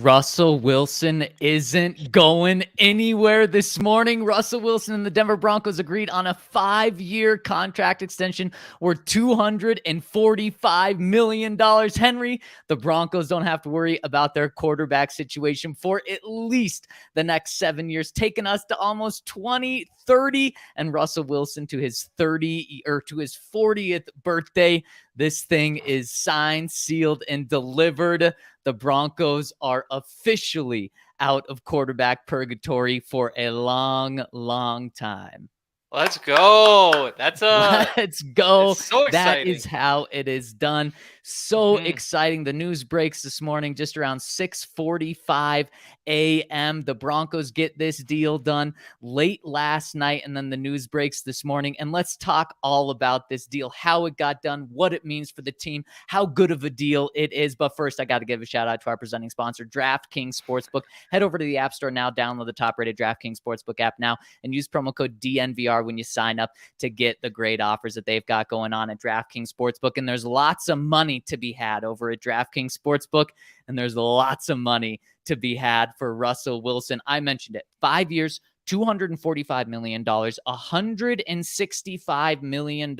Russell Wilson isn't going anywhere this morning. Russell Wilson and the Denver Broncos agreed on a 5-year contract extension worth $245 million. Henry, the Broncos don't have to worry about their quarterback situation for at least the next 7 years, taking us to almost 2030, and Russell Wilson to his 40th birthday. This thing is signed, sealed, and delivered. The Broncos are officially out of quarterback purgatory for a long, long time. Let's go. Let's go. So exciting. That is how it is done. So exciting. The news breaks this morning just around 6:45 a.m. The Broncos get this deal done late last night, and then the news breaks this morning. And let's talk all about this deal, how it got done, what it means for the team, how good of a deal it is. But first, I got to give a shout out to our presenting sponsor, DraftKings Sportsbook. Head over to the App Store now, download the top-rated DraftKings Sportsbook app now, and use promo code DNVR when you sign up to get the great offers that they've got going on at DraftKings Sportsbook. And there's lots of money to be had over at DraftKings Sportsbook, and there's lots of money to be had for Russell Wilson. I mentioned it. 5 years, $245 million, $165 million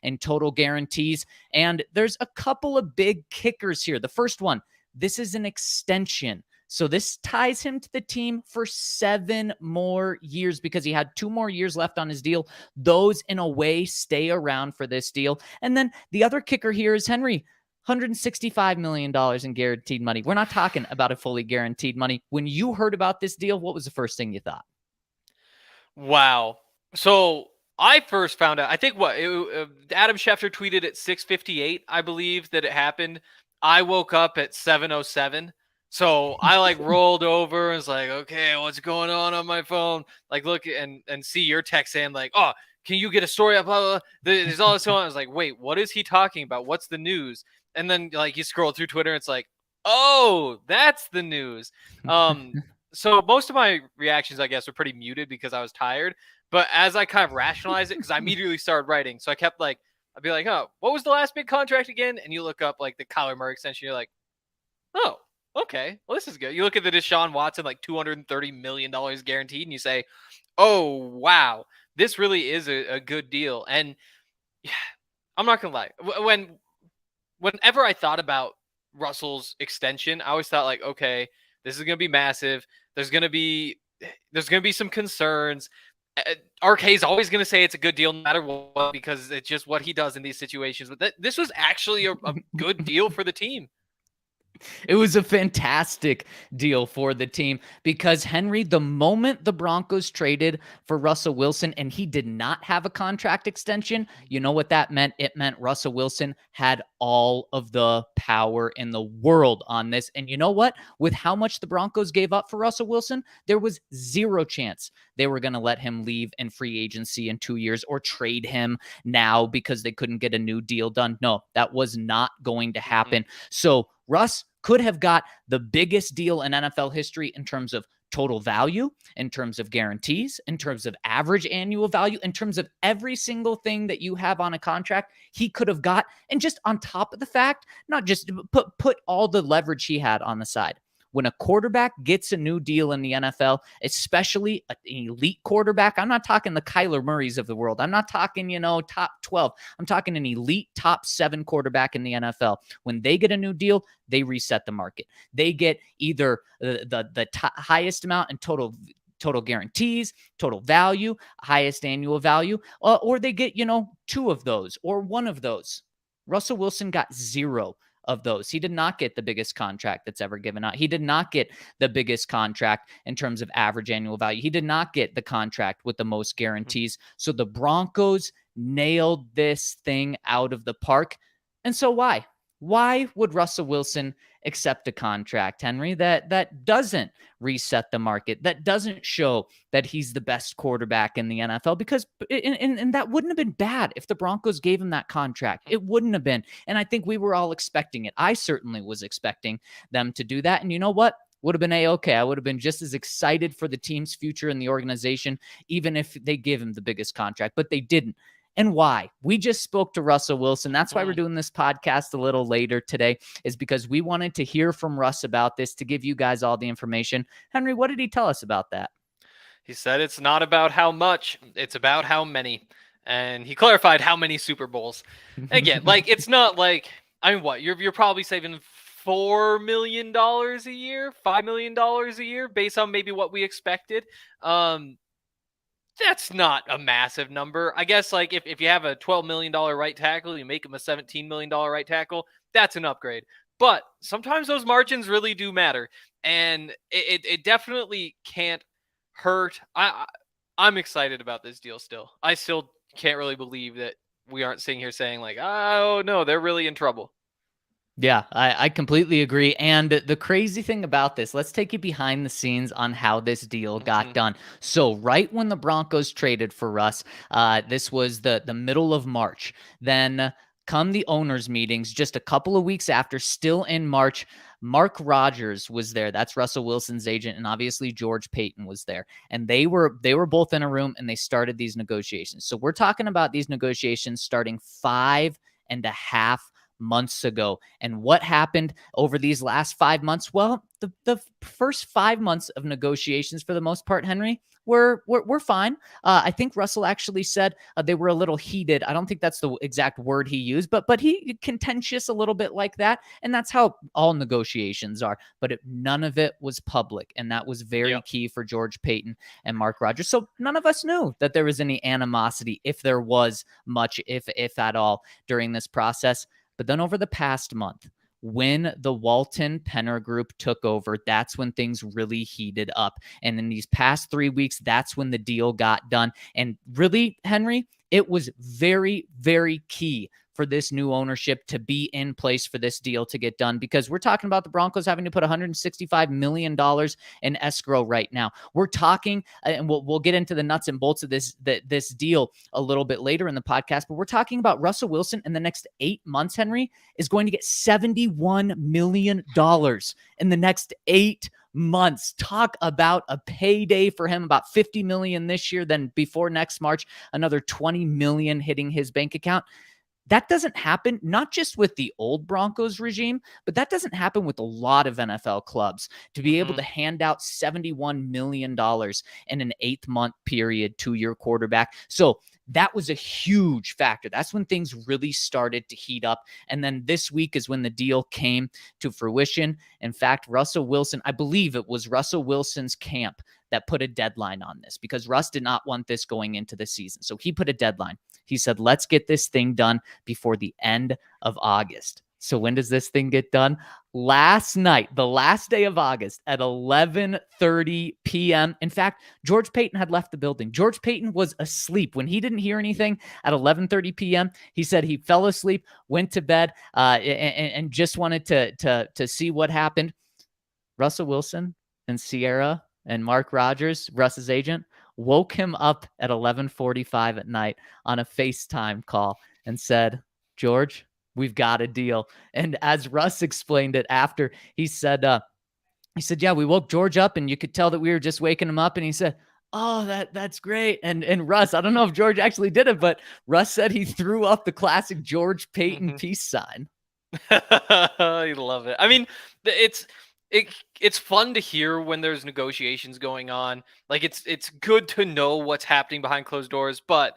in total guarantees. And there's a couple of big kickers here. The first one, this is an extension. So this ties him to the team for 7 more years because he had 2 more years left on his deal. Those, in a way, stay around for this deal. And then the other kicker here is Henry. $165 million in guaranteed money. We're not talking about a fully guaranteed money. When you heard about this deal, what was the first thing you thought? Wow. So I first found out, I think Adam Schefter tweeted at 6:58, I believe, that it happened. I woke up at 7:07. So I rolled over and was like, okay, what's going on my phone? Look and see your text saying oh, can you get a story up? Blah, blah, blah. There's all this going on. I was like, wait, what is he talking about? What's the news? And then you scroll through Twitter, and it's like, oh, that's the news. So most of my reactions, I guess, were pretty muted because I was tired. But as I kind of rationalized it, because I immediately started writing, so I kept I'd be like, oh, what was the last big contract again? And you look up the Kyler Murray extension, you're like, oh, okay, well, this is good. You look at the Deshaun Watson, $230 million guaranteed, and you say, oh, wow, this really is a good deal. And yeah, I'm not going to lie. Whenever I thought about Russell's extension, I always thought okay, this is going to be massive. There's going to be some concerns. RK's always going to say it's a good deal no matter what because it's just what he does in these situations. But this was actually a good deal for the team. It was a fantastic deal for the team because, Henry, the moment the Broncos traded for Russell Wilson and he did not have a contract extension, you know what that meant? It meant Russell Wilson had all of the power in the world on this. And you know what? With how much the Broncos gave up for Russell Wilson, there was zero chance they were going to let him leave in free agency in 2 years or trade him now because they couldn't get a new deal done. No, that was not going to happen. So Russ could have got the biggest deal in NFL history in terms of total value, in terms of guarantees, in terms of average annual value, in terms of every single thing that you have on a contract, he could have got. And just on top of the fact, not just put all the leverage he had on the side. When a quarterback gets a new deal in the NFL, especially an elite quarterback, I'm not talking the Kyler Murrays of the world. I'm not talking, top 12. I'm talking an elite top 7 quarterback in the NFL. When they get a new deal, they reset the market. They get either the highest amount in total guarantees, total value, highest annual value, or they get, 2 of those or 1 of those. Russell Wilson got 0 of those. He did not get the biggest contract that's ever given out. He did not get the biggest contract in terms of average annual value. He did not get the contract with the most guarantees. So the Broncos nailed this thing out of the park. And so why? Why would Russell Wilson accept a contract, Henry, that doesn't reset the market, that doesn't show that he's the best quarterback in the NFL? Because and that wouldn't have been bad if the Broncos gave him that contract. It wouldn't have been. And I think we were all expecting it. I certainly was expecting them to do that. And you know what? Would have been A-okay. I would have been just as excited for the team's future in the organization, even if they give him the biggest contract, but they didn't. and why. We just spoke to Russell Wilson. That's why we're doing this podcast a little later today, is because we wanted to hear from Russ about this to give you guys all the information. Henry, what did he tell us about that? He said it's not about how much, it's about how many. And he clarified how many Super Bowls. Again, like, it's not like, I mean, what, you're probably saving $4 million a year, $5 million a year, based on maybe what we expected. That's not a massive number. I guess, like, if you have a $12 million right tackle, you make him a $17 million right tackle, that's an upgrade. But sometimes those margins really do matter. And it definitely can't hurt. I'm excited about this deal still. I still can't really believe that we aren't sitting here saying, like, oh, no, they're really in trouble. Yeah, I completely agree. And the crazy thing about this, let's take you behind the scenes on how this deal got done. So right when the Broncos traded for Russ, this was the middle of March. Then come the owners' meetings just a couple of weeks after, still in March, Mark Rodgers was there. That's Russell Wilson's agent. And obviously George Paton was there. And they were both in a room and they started these negotiations. So we're talking about these negotiations starting 5.5 months ago. And what happened over these last 5 months? Well, the first 5 months of negotiations, for the most part, Henry, were fine. I think Russell actually said they were a little heated. I don't think that's the exact word he used, but he contentious a little bit like that. And that's how all negotiations are. But none of it was public. And that was very key for George Paton and Mark Rodgers. So none of us knew that there was any animosity, if there was much, if at all, during this process. But then over the past month, when the Walton Penner Group took over, that's when things really heated up. And in these past 3 weeks, that's when the deal got done. And really, Henry, it was very, very key for this new ownership to be in place for this deal to get done, because we're talking about the Broncos having to put $165 million in escrow right now. We're talking, and we'll get into the nuts and bolts of this deal a little bit later in the podcast, but we're talking about Russell Wilson in the next 8 months, Henry, is going to get $71 million in the next 8 months. Talk about a payday for him, about $50 million this year. Then before next March, another $20 million hitting his bank account. That doesn't happen, not just with the old Broncos regime, but that doesn't happen with a lot of NFL clubs, to be able to hand out $71 million in an 8-month period to your quarterback. So that was a huge factor. That's when things really started to heat up. And then this week is when the deal came to fruition. In fact, Russell Wilson, I believe it was Russell Wilson's camp that put a deadline on this, because Russ did not want this going into the season. So he put a deadline. He said, let's get this thing done before the end of August. So when does this thing get done? Last night, the last day of August at 11:30 p.m. In fact, George Paton had left the building. George Paton was asleep. When he didn't hear anything at 11:30 p.m., he said he fell asleep, went to bed, and just wanted to see what happened. Russell Wilson and Sierra and Mark Rodgers, Russ's agent, woke him up at 11:45 at night on a FaceTime call and said, George, we've got a deal. And as Russ explained it after, he said, yeah, we woke George up and you could tell that we were just waking him up. And he said, oh, that's great. And Russ, I don't know if George actually did it, but Russ said he threw up the classic George Paton peace sign. I love it. I mean, it's fun to hear when there's negotiations going on. Like, it's good to know what's happening behind closed doors, but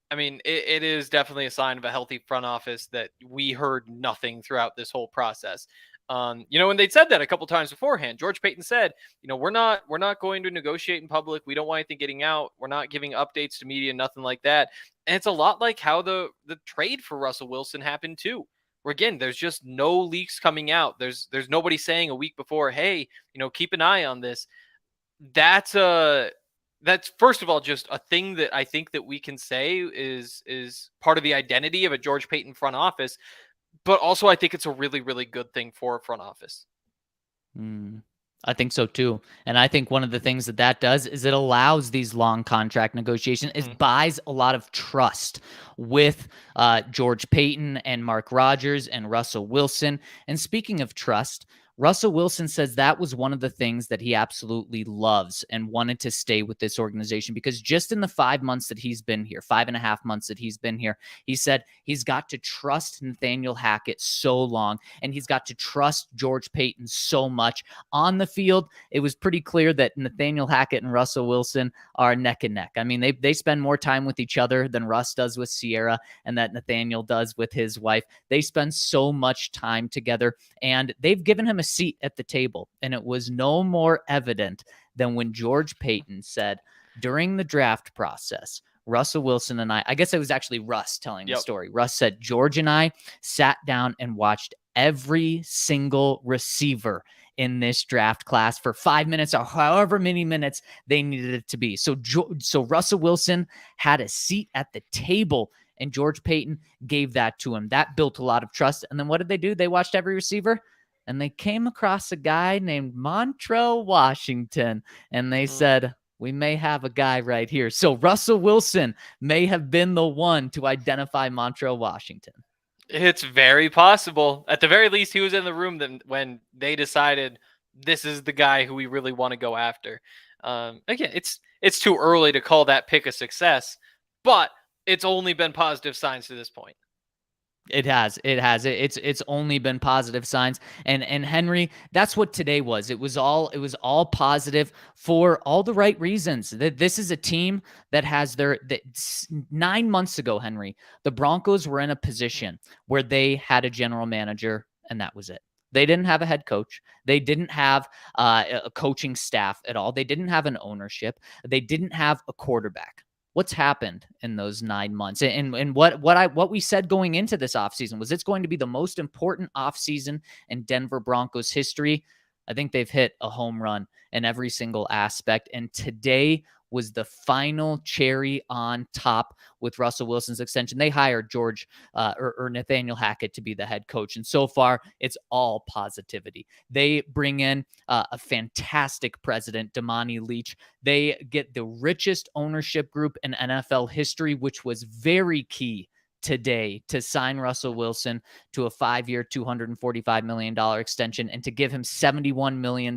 I mean, it is definitely a sign of a healthy front office that we heard nothing throughout this whole process. And they'd said that a couple times beforehand. George Paton said, we're not going to negotiate in public. We don't want anything getting out. We're not giving updates to media, nothing like that. And it's a lot like how the trade for Russell Wilson happened too. Where again, there's just no leaks coming out. There's nobody saying a week before, hey, keep an eye on this. That's first of all just a thing that I think that we can say is part of the identity of a George Paton front office. But also, I think it's a really, really good thing for a front office. I think so too. And I think one of the things that does is it allows these long contract negotiations. It buys a lot of trust with George Paton and Mark Rodgers and Russell Wilson. And speaking of trust, Russell Wilson says that was one of the things that he absolutely loves and wanted to stay with this organization, because just in the 5 months that he's been here, 5.5 months that he's been here, he said he's got to trust Nathaniel Hackett so long, and he's got to trust George Paton so much. On the field, it was pretty clear that Nathaniel Hackett and Russell Wilson are neck and neck. I mean, they spend more time with each other than Russ does with Sierra, and that Nathaniel does with his wife. They spend so much time together, and they've given him a seat at the table. And it was no more evident than when George Paton said during the draft process, Russell Wilson and I guess it was actually Russ telling the story. Russ said, George and I sat down and watched every single receiver in this draft class for 5 minutes or however many minutes they needed it to be. So Russell Wilson had a seat at the table, and George Paton gave that to him. That built a lot of trust. And then what did they do? They watched every receiver, and they came across a guy named Montrell Washington, and they said, we may have a guy right here. So Russell Wilson may have been the one to identify Montrell Washington. It's very possible. At the very least, he was in the room when they decided this is the guy who we really want to go after. Again, it's too early to call that pick a success, but it's only been positive signs to this point. It has. It's only been positive signs. And Henry, that's what today was. It was all positive for all the right reasons. This is a team that has 9 months ago, Henry, the Broncos were in a position where they had a general manager, and that was it. They didn't have a head coach. They didn't have a coaching staff at all. They didn't have an ownership. They didn't have a quarterback. What's happened in those 9 months? And what we said going into this offseason was it's going to be the most important offseason in Denver Broncos history. I think they've hit a home run in every single aspect. And today was the final cherry on top with Russell Wilson's extension. They hired George or Nathaniel Hackett to be the head coach. And so far, it's all positivity. They bring in a fantastic president, Damani Leach. They get the richest ownership group in NFL history, which was very key today to sign Russell Wilson to a 5-year, $245 million extension and to give him $71 million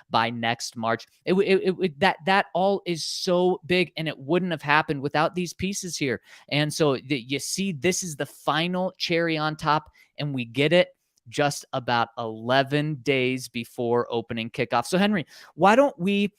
by next March. That all is so big, and it wouldn't have happened without these pieces here. And so you see, this is the final cherry on top, and we get it just about 11 days before opening kickoff. So Henry, why don't we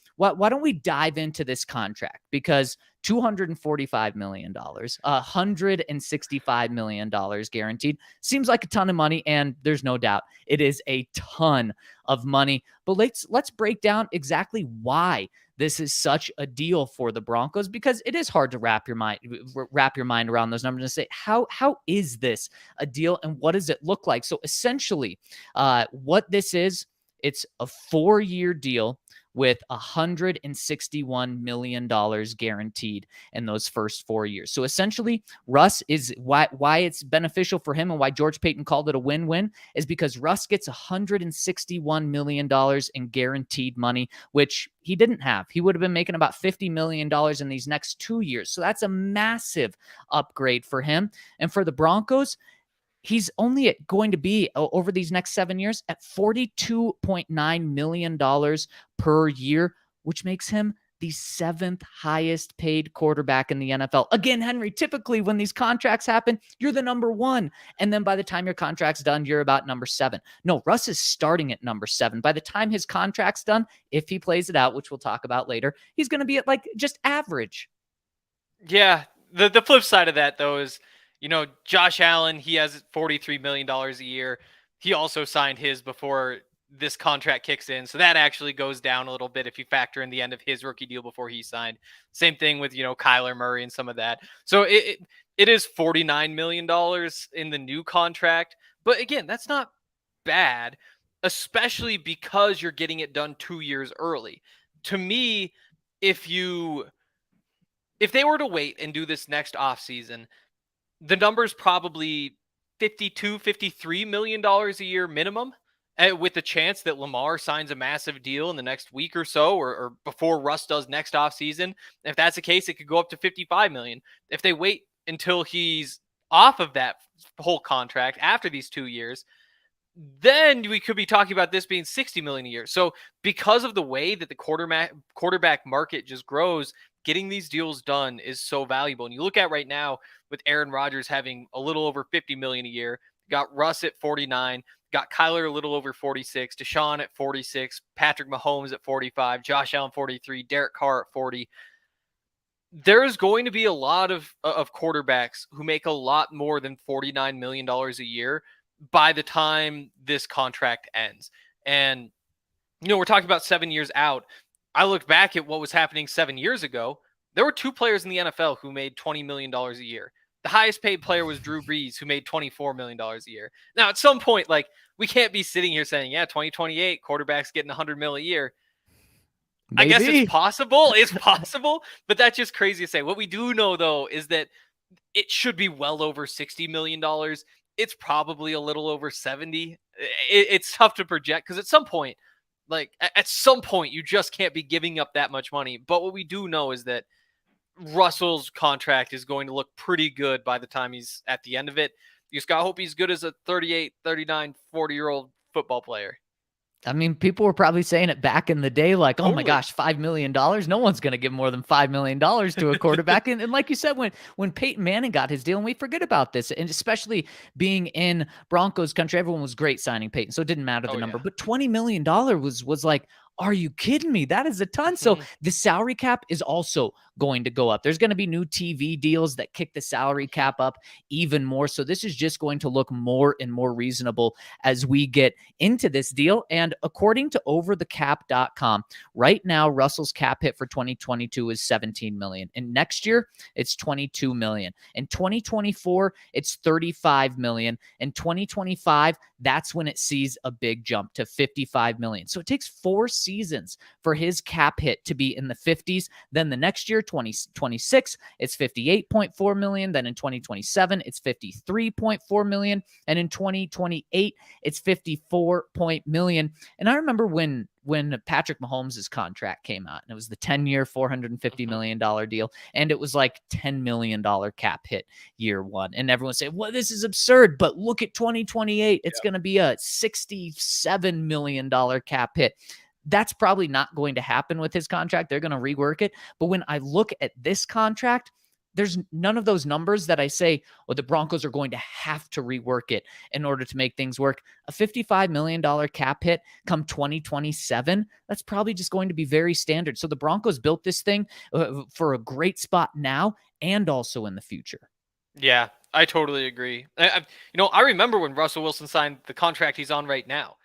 dive into this contract? Because $245 million, $165 million guaranteed seems like a ton of money, and there's no doubt it is a ton of money. But let's break down exactly why this is such a deal for the Broncos, because it is hard to wrap your mind around those numbers and say, how is this a deal and what does it look like? So essentially, what this is, it's a 4-year deal with $161 million guaranteed in those first 4 years. So essentially, Russ is why it's beneficial for him and why George Paton called it a win-win is because Russ gets $161 million in guaranteed money, which he didn't have. He would have been making about $50 million in these next 2 years. So that's a massive upgrade for him. And for the Broncos, he's only going to be over these next 7 years at $42.9 million per year, which makes him the 7th highest paid quarterback in the NFL. Again, Henry, typically when these contracts happen, you're the number 1. And then by the time your contract's done, you're about number 7. No, Russ is starting at number 7. By the time his contract's done, if he plays it out, which we'll talk about later, he's going to be at like just average. Yeah. The flip side of that, though, is, Josh Allen, he has $43 million a year. He also signed his before this contract kicks in. So that actually goes down a little bit if you factor in the end of his rookie deal before he signed. Same thing with, Kyler Murray and some of that. So it is $49 million in the new contract. But again, that's not bad, especially because you're getting it done 2 years early. To me, if they were to wait and do this next offseason, the number's probably $53 million a year minimum, with the chance that Lamar signs a massive deal in the next week or so, or before Russ does next offseason. If that's the case, it could go up to $55 million. If they wait until he's off of that whole contract after these 2 years, then we could be talking about this being 60 million a year. So because of the way that the quarterback market just grows, getting these deals done is so valuable. And you look at right now with Aaron Rodgers having a little over 50 million a year, got Russ at 49, got Kyler a little over 46, Deshaun at 46, Patrick Mahomes at 45, Josh Allen 43, Derek Carr at 40. There's going to be a lot of quarterbacks who make a lot more than $49 million a year by the time this contract ends. And, we're talking about 7 years out. I looked back at what was happening 7 years ago. There were two players in the NFL who made $20 million a year. The highest paid player was Drew Brees, who made $24 million a year. Now, at some point, like, we can't be sitting here saying, yeah, 2028, quarterback's getting $100 million a year. I guess it's possible. It's possible, but that's just crazy to say. What we do know, though, is that it should be well over $60 million. It's probably a little over 70. It's tough to project because at some point, you just can't be giving up that much money. But what we do know is that Russell's contract is going to look pretty good by the time he's at the end of it. You just got to hope he's good as a 38, 39, 40-year-old football player. I mean, people were probably saying it back in the day, like, oh my gosh, $5 million. No one's going to give more than $5 million to a quarterback. and like you said, when Peyton Manning got his deal, and we forget about this, and especially being in Broncos country, everyone was great signing Peyton, so it didn't matter the number. But $20 million was like, are you kidding me? That is a ton. So the salary cap is also going to go up. There's going to be new TV deals that kick the salary cap up even more. So this is just going to look more and more reasonable as we get into this deal. And according to overthecap.com, right now, Russell's cap hit for 2022 is 17 million. And next year, it's 22 million. In 2024, it's 35 million. In 2025, that's when it sees a big jump to 55 million. So it takes 4 seasons for his cap hit to be in the 50s. Then the next year, 2026, it's 58.4 million. Then in 2027, it's 53.4 million. And in 2028, it's 54 million. And I remember when Patrick Mahomes' contract came out, and it was the 10-year, $450 million deal, and it was like $10 million cap hit year one. And everyone said, well, this is absurd, but look at 2028. It's going to be a $67 million cap hit. That's probably not going to happen with his contract. They're going to rework it. But when I look at this contract, there's none of those numbers that I say, well, the Broncos are going to have to rework it in order to make things work. A $55 million cap hit come 2027, that's probably just going to be very standard. So the Broncos built this thing for a great spot now and also in the future. Yeah, I totally agree. I remember when Russell Wilson signed the contract he's on right now.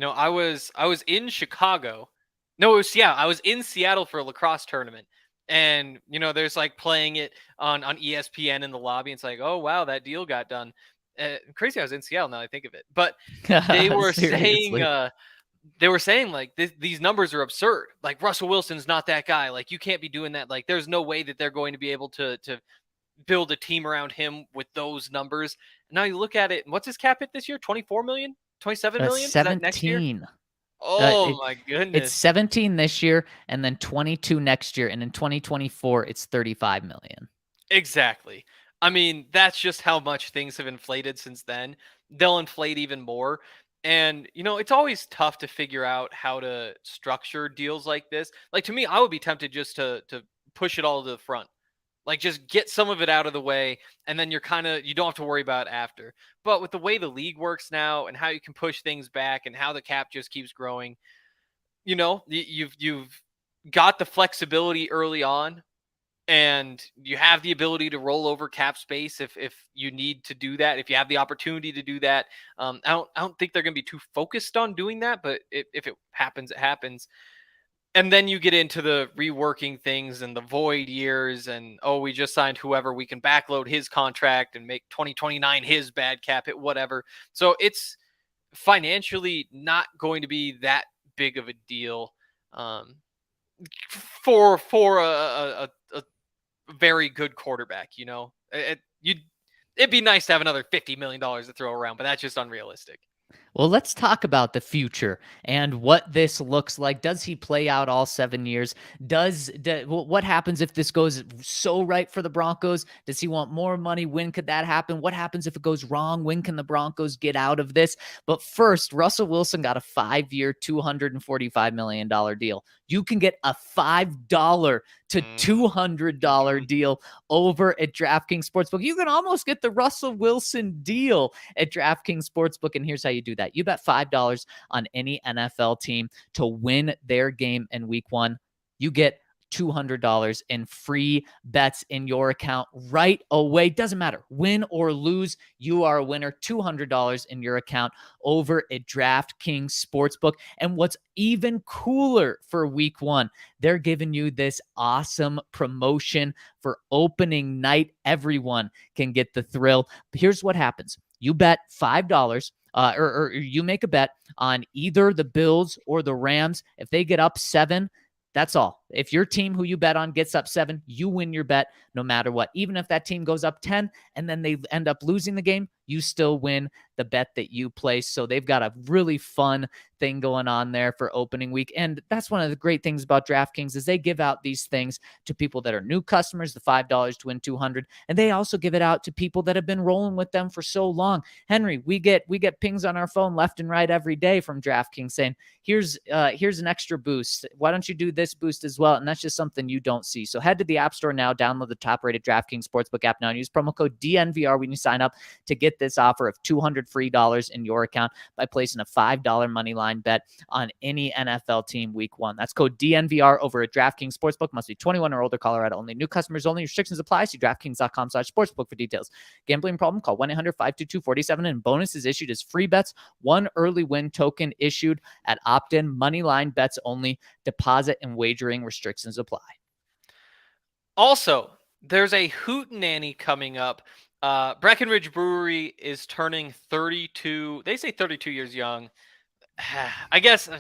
I was in Chicago. No, I was in Seattle for a lacrosse tournament. And, there's like playing it on ESPN in the lobby. It's like, oh, wow, that deal got done. Crazy I was in Seattle now I think of it. But they were saying like these numbers are absurd. Like Russell Wilson's not that guy. Like you can't be doing that. Like there's no way that they're going to be able to build a team around him with those numbers. Now you look at it. What's his cap hit this year? 24 million? 27 million? 17. Next year? Oh my goodness. It's 17 this year and then 22 next year. And in 2024, it's 35 million. Exactly. I mean, that's just how much things have inflated since then. They'll inflate even more. And, it's always tough to figure out how to structure deals like this. Like to me, I would be tempted just to push it all to the front. Like just get some of it out of the way, and then you don't have to worry about it after. But with the way the league works now and how you can push things back and how the cap just keeps growing, you've got the flexibility early on, and you have the ability to roll over cap space if you need to do that. If you have the opportunity to do that, I don't think they're going to be too focused on doing that. But if it happens, it happens. And then you get into the reworking things and the void years and, we just signed whoever, we can backload his contract and make 2029 his bad cap hit, whatever. So it's financially not going to be that big of a deal for a very good quarterback. It'd be nice to have another $50 million to throw around, but that's just unrealistic. Well, let's talk about the future and what this looks like. Does he play out all 7 years? What happens if this goes so right for the Broncos? Does he want more money? When could that happen? What happens if it goes wrong? When can the Broncos get out of this? But first, Russell Wilson got a 5-year, $245 million deal. You can get a $5 to $200 deal over at DraftKings Sportsbook. You can almost get the Russell Wilson deal at DraftKings Sportsbook. And here's how you do that. You bet $5 on any NFL team to win their game in week 1. You get $200 in free bets in your account right away. Doesn't matter. Win or lose, you are a winner. $200 in your account over at DraftKings Sportsbook. And what's even cooler for week 1, they're giving you this awesome promotion for opening night. Everyone can get the thrill. But here's what happens. You bet $5 or you make a bet on either the Bills or the Rams. If they get up 7, that's all. If your team who you bet on gets up 7, you win your bet no matter what. Even if that team goes up 10 and then they end up losing the game, you still win the bet that you place. So they've got a really fun thing going on there for opening week. And that's one of the great things about DraftKings is they give out these things to people that are new customers, the $5 to win 200. And they also give it out to people that have been rolling with them for so long. Henry, we get pings on our phone left and right every day from DraftKings saying, here's an extra boost. Why don't you do this boost as well? And that's just something you don't see. So head to the App Store now, download the top-rated DraftKings Sportsbook app now, and use promo code DNVR when you sign up to get this offer of $200 free in your account by placing a $5 money line bet on any NFL team week 1. That's code DNVR over at DraftKings Sportsbook. Must be 21 or older, Colorado only. New customers only. Restrictions apply. See DraftKings.com/sportsbook for details. Gambling problem? Call 1-800-522-47. And bonus is issued as free bets. 1 early win token issued at opt-in. Money line bets only. Deposit and wagering restrictions apply. Also, there's a hootenanny coming up. Breckenridge Brewery is turning 32. They say 32 years young. I guess,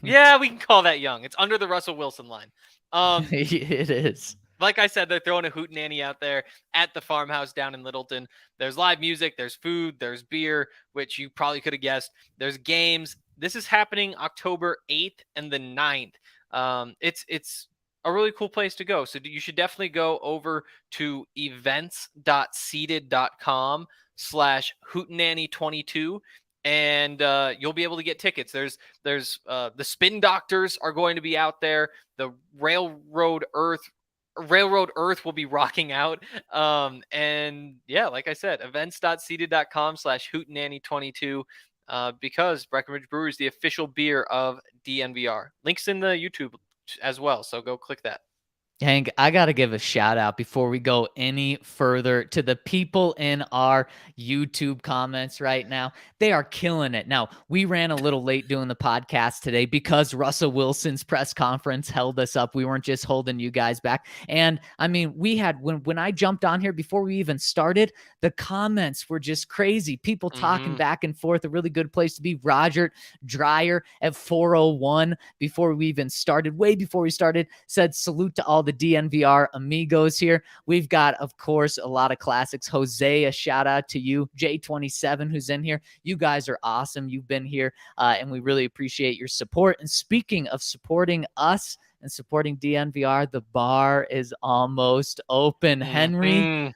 yeah, we can call that young. It's under the Russell Wilson line. It is. Like I said, they're throwing a hootenanny out there at the farmhouse down in Littleton. There's live music, there's food, there's beer, which you probably could have guessed. There's games. This is happening October 8th and the 9th. It's a really cool place to go. So you should definitely go over to events.seated.com/hootenanny22 and you'll be able to get tickets. There's the Spin Doctors are going to be out there. The Railroad Earth will be rocking out. And yeah, like I said, events.seated.com/hootenanny22 because Breckenridge Brewery is the official beer of DNVR. Links in the YouTube as well, so go click that. Hank, I got to give a shout out before we go any further to the people in our YouTube comments right now. They are killing it. Now, we ran a little late doing the podcast today because Russell Wilson's press conference held us up. We weren't just holding you guys back. And I mean, we had, when I jumped on here before we even started, the comments were just crazy. People talking back and forth. A really good place to be. Roger Dreyer at 4:01 before we even started, way before we started, said salute to all the DNVR amigos here. We've got, of course, a lot of classics. Jose, a shout out to you. J27, who's in here. You guys are awesome. You've been here, and we really appreciate your support. And speaking of supporting us and supporting DNVR, the bar is almost open. Henry,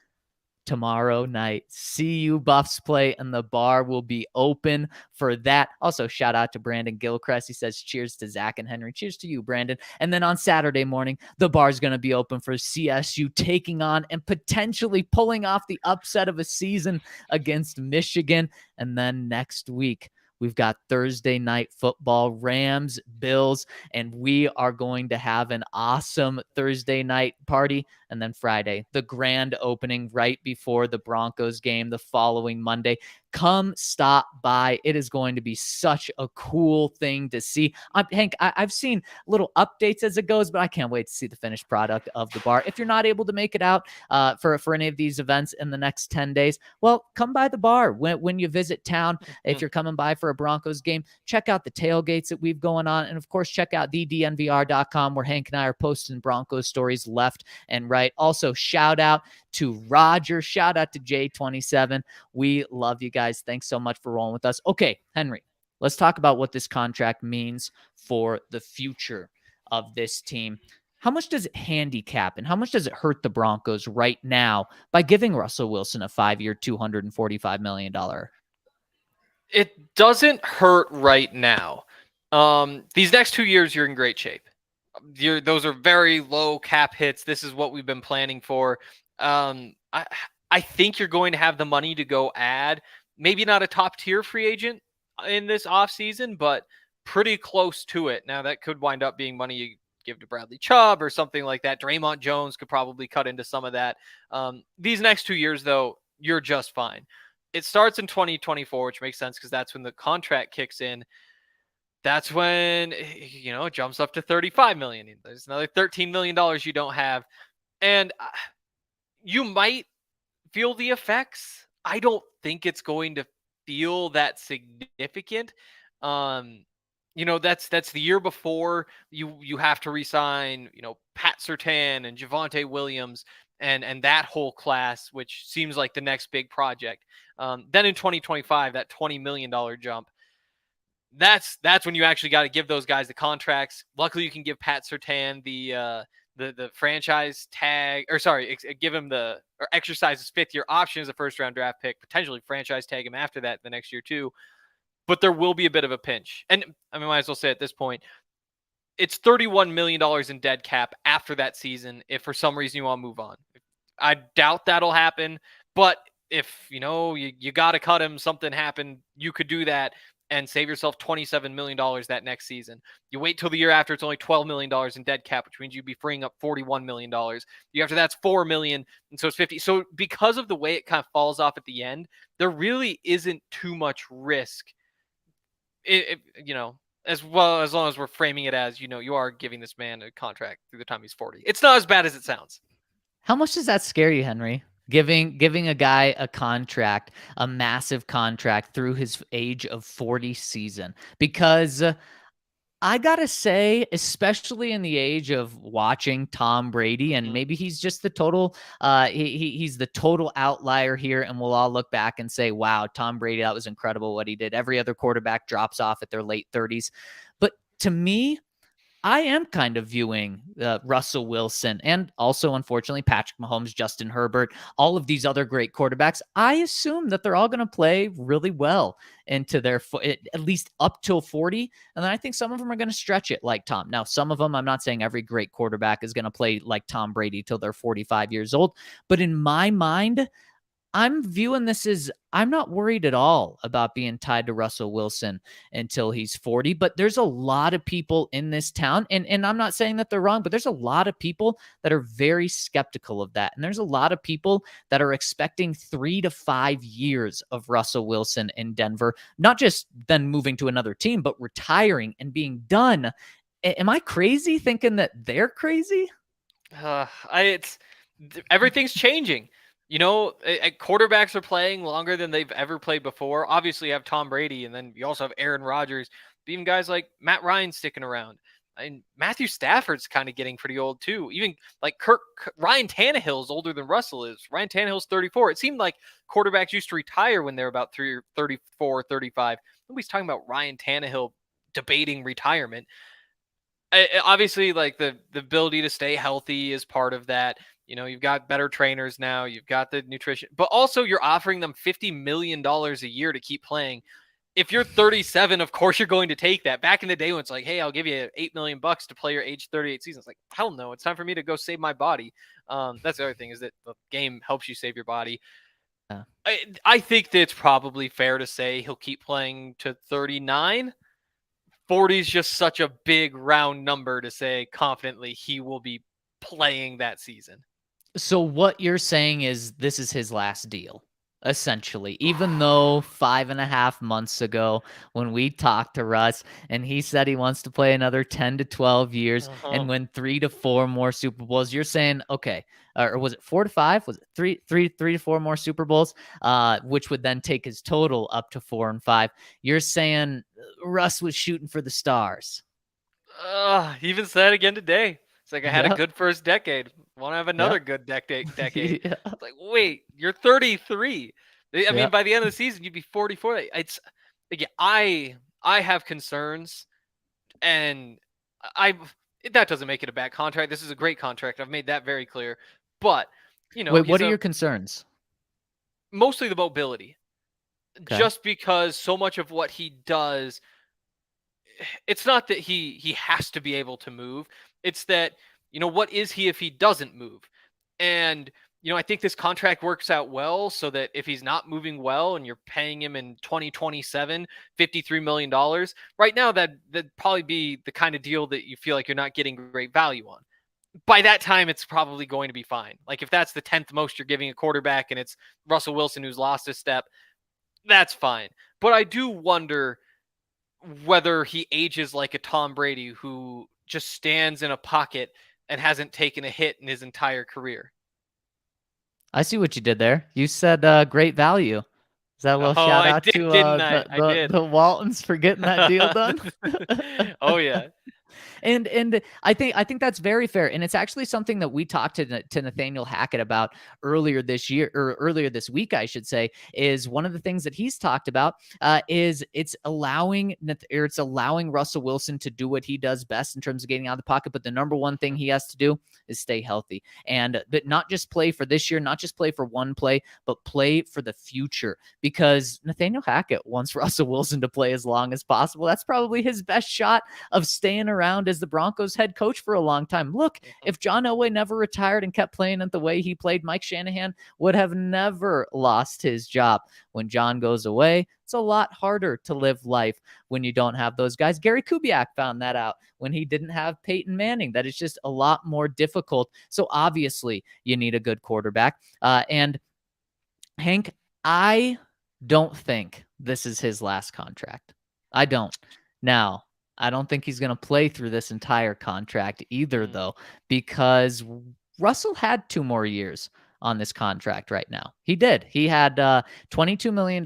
tomorrow night, CU Buffs play, and the bar will be open for that. Also, shout out to Brandon Gilchrist. He says, cheers to Zach and Henry. Cheers to you, Brandon. And then on Saturday morning, the bar is going to be open for CSU taking on and potentially pulling off the upset of a season against Michigan. And then next week, we've got Thursday night football, Rams, Bills, and we are going to have an awesome Thursday night party. And then Friday, the grand opening right before the Broncos game the following Monday. Come stop by. It is going to be such a cool thing to see. Hank, I've seen little updates as it goes, but I can't wait to see the finished product of the bar. If you're not able to make it out for any of these events in the next 10 days, well, come by the bar when you visit town. If you're coming by for a Broncos game, check out the tailgates that we've going on. And of course, check out thednvr.com where Hank and I are posting Broncos stories left and right. Also, shout out to Roger. Shout out to J27. We love you guys. guys. Thanks so much for rolling with us. Okay, Henry, let's talk about what this contract means for the future of this team. How much does it handicap and how much does it hurt the Broncos right now by giving Russell Wilson a 5-year, $245 million? It doesn't hurt right now. These next 2 years, you're in great shape. Those are very low cap hits. This is what we've been planning for. I think you're going to have the money to go add, maybe not a top tier free agent in this offseason, but pretty close to it. Now, that could wind up being money you give to Bradley Chubb or something like that. Draymond Jones could probably cut into some of that. These next 2 years, though, you're just fine. It starts in 2024, which makes sense because that's when the contract kicks in. That's when, it jumps up to 35 million. There's another $13 million you don't have. And you might feel the effects. I don't think it's going to feel that significant. That's the year before you have to re-sign, Pat Surtain and Javonte Williams and that whole class, which seems like the next big project. Then in 2025, that $20 million jump. That's when you actually got to give those guys the contracts. Luckily, you can give Pat Surtain the franchise tag, or sorry, give him or exercise his 5th-year option as a first-round draft pick, potentially franchise tag him after that the next year too. But there will be a bit of a pinch, and I might as well say at this point, it's $31 million in dead cap after that season. If for some reason you want to move on, I doubt that'll happen. But if you got to cut him, something happened, you could do that and save yourself $27 million that next season. You wait till the year after, it's only $12 million in dead cap, which means you'd be freeing up $41 million. The year after that's $4 million, and so it's 50. So because of the way it kind of falls off at the end, there really isn't too much risk. As well, as long as we're framing it as, you are giving this man a contract through the time he's 40. It's not as bad as it sounds. How much does that scare you, Henry? Giving a guy a contract, a massive contract through his age of 40 season. Because I gotta say, especially in the age of watching Tom Brady, and maybe he's just the total, he's the total outlier here, and we'll all look back and say, wow, Tom Brady, that was incredible what he did. Every other quarterback drops off at their late 30s. But to me, I am kind of viewing Russell Wilson and also, unfortunately, Patrick Mahomes, Justin Herbert, all of these other great quarterbacks. I assume that they're all going to play really well into their at least up till 40. And then I think some of them are going to stretch it like Tom. Now, some of them, I'm not saying every great quarterback is going to play like Tom Brady till they're 45 years old. But in my mind, I'm viewing this as I'm not worried at all about being tied to Russell Wilson until he's 40. But there's a lot of people in this town, and I'm not saying that they're wrong, but there's a lot of people that are very skeptical of that. And there's a lot of people that are expecting 3 to 5 years of Russell Wilson in Denver, not just then moving to another team, but retiring and being done. Am I crazy thinking that they're crazy? Everything's changing. Quarterbacks are playing longer than they've ever played before. Obviously, you have Tom Brady, and then you also have Aaron Rodgers. But even guys like Matt Ryan sticking around. And Matthew Stafford's kind of getting pretty old, too. Even like Ryan Tannehill is older than Russell is. Ryan Tannehill's 34. It seemed like quarterbacks used to retire when they're about 34, 35. Nobody's talking about Ryan Tannehill debating retirement. Obviously, like the ability to stay healthy is part of that. You've got better trainers now. You've got the nutrition, but also you're offering them $50 million a year to keep playing. If you're 37, of course you're going to take that. Back in the day when it's like, hey, I'll give you $8 million to play your age 38 season. It's like, hell no, it's time for me to go save my body. That's the other thing, is that the game helps you save your body. Yeah. I think that it's probably fair to say he'll keep playing to 39. 40 is just such a big round number to say confidently he will be playing that season. So what you're saying is this is his last deal, essentially, even though 5.5 months ago when we talked to Russ and he said he wants to play another 10 to 12 years and win 3 to 4 more Super Bowls, you're saying, okay, or was it 4 to 5? Was it three to 4 more Super Bowls, which would then take his total up to 4 and 5. You're saying Russ was shooting for the stars. He even said again today. It's like, I had a good first decade. Want to have another good decade. Yeah. It's like, wait, you're 33. I Yeah. mean, by the end of the season, you'd be 44. It's again, I have concerns, and I that doesn't make it a bad contract. This is a great contract. I've made that very clear. But Wait, he's what are a your concerns? mostly the mobility. Okay. Just because so much of what he does, it's not that he has to be able to move. It's that what is he if he doesn't move? And I think this contract works out well so that if he's not moving well and you're paying him in 2027 $53 million, right now that'd probably be the kind of deal that you feel like you're not getting great value on. By that time, it's probably going to be fine. Like if that's the 10th most you're giving a quarterback and it's Russell Wilson who's lost a step, that's fine. But I do wonder whether he ages like a Tom Brady who just stands in a pocket and hasn't taken a hit in his entire career. I see what you did there. You said great value. Is that a little Oh, shout I out did, to didn't I? I did. the Waltons for getting that deal done? Oh yeah. And I think that's very fair, and it's actually something that we talked to Nathaniel Hackett about earlier this year, or earlier this week, I should say. Is one of the things that he's talked about is it's allowing Russell Wilson to do what he does best in terms of getting out of the pocket, but the number one thing he has to do is stay healthy, and but not just play for this year, not just play for one play, but play for the future, because Nathaniel Hackett wants Russell Wilson to play as long as possible. That's probably his best shot of staying around as the Broncos head coach for a long time. Look, if John Elway never retired and kept playing it the way he played, Mike Shanahan would have never lost his job. When John goes away, it's a lot harder to live life when you don't have those guys. Gary Kubiak found that out when he didn't have Peyton Manning, that it's just a lot more difficult. So obviously you need a good quarterback. And Hank, I don't think this is his last contract. I don't. Now, I don't think he's going to play through this entire contract either, though, because Russell had 2 more years on this contract right now. He did. He had $22 million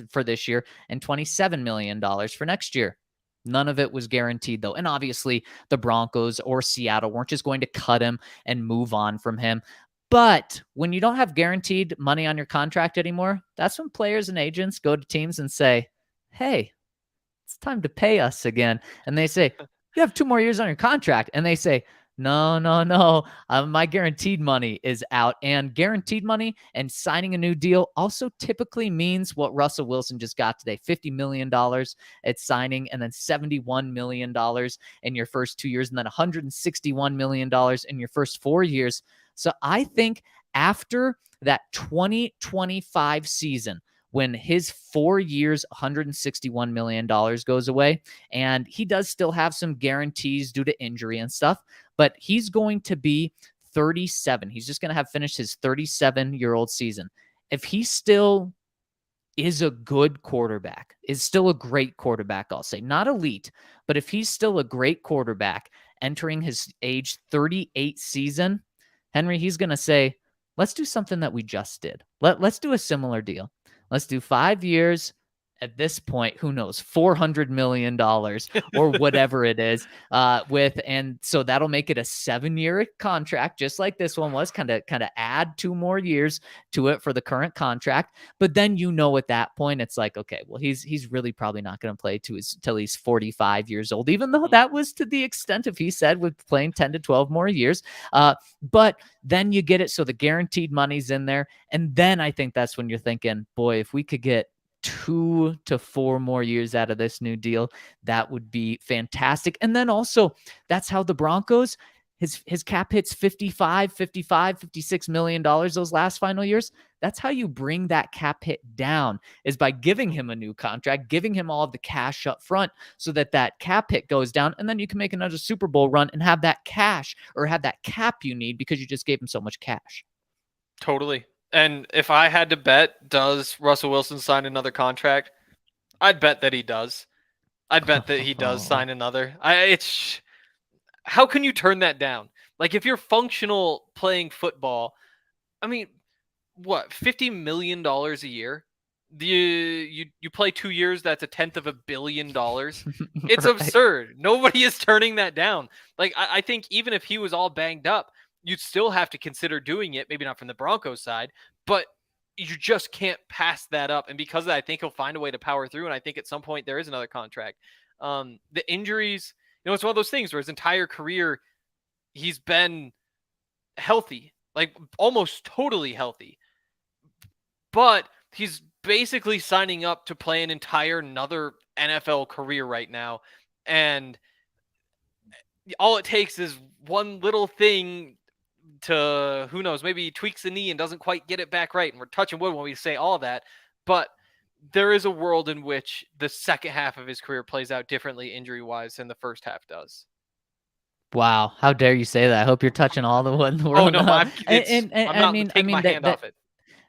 for this year and $27 million for next year. None of it was guaranteed, though. And obviously, the Broncos or Seattle weren't just going to cut him and move on from him. But when you don't have guaranteed money on your contract anymore, that's when players and agents go to teams and say, hey, it's time to pay us again. And they say, you have 2 more years on your contract. And they say, no, my guaranteed money is out. And guaranteed money and signing a new deal also typically means what Russell Wilson just got today, $50 million at signing, and then $71 million in your first 2 years, and then $161 million in your first 4 years. So I think after that 2025 season, when his 4 years, $161 million goes away, and he does still have some guarantees due to injury and stuff, but he's going to be 37. He's just going to have finished his 37-year-old season. If he still is a good quarterback, is still a great quarterback, I'll say, not elite, but if he's still a great quarterback entering his age 38 season, Henry, he's going to say, let's do something that we just did. Let's do a similar deal. Let's do 5 years. At this point, who knows, $400 million or whatever it is and so that'll make it a 7-year contract, just like this one was, kind of add 2 more years to it for the current contract. But then, at that point, it's like, okay, well, he's really probably not going to play till he's 45 years old, even though that was to the extent of, he said, with playing 10 to 12 more years. But then you get it. So the guaranteed money's in there. And then I think that's when you're thinking, boy, if we could get 2 to 4 more years out of this new deal, that would be fantastic. And then also, that's how the Broncos, his cap hits $56 million those last final years. That's how you bring that cap hit down, is by giving him a new contract, giving him all of the cash up front so that cap hit goes down, and then you can make another Super Bowl run and have that cash, or have that cap you need, because you just gave him so much cash. Totally. And if I had to bet, does Russell Wilson sign another contract? I'd bet that he does. I'd bet that he does sign another. How can you turn that down? Like, if you're functional playing football, I mean, what, $50 million a year? You play 2 years, that's $1/10 billion. It's Right. absurd. Nobody is turning that down. Like, I think even if he was all banged up, you'd still have to consider doing it. Maybe not from the Broncos side, but you just can't pass that up. And because of that, I think he'll find a way to power through. And I think at some point there is another contract. The injuries, it's one of those things where his entire career, he's been healthy, like almost totally healthy. But he's basically signing up to play an entire another NFL career right now. And all it takes is one little thing to, who knows, maybe he tweaks the knee and doesn't quite get it back right. And we're touching wood when we say all that. But there is a world in which the second half of his career plays out differently injury-wise than the first half does. Wow, how dare you say that? I hope you're touching all the wood in the world. Oh no, I'm not I taking my hand off it.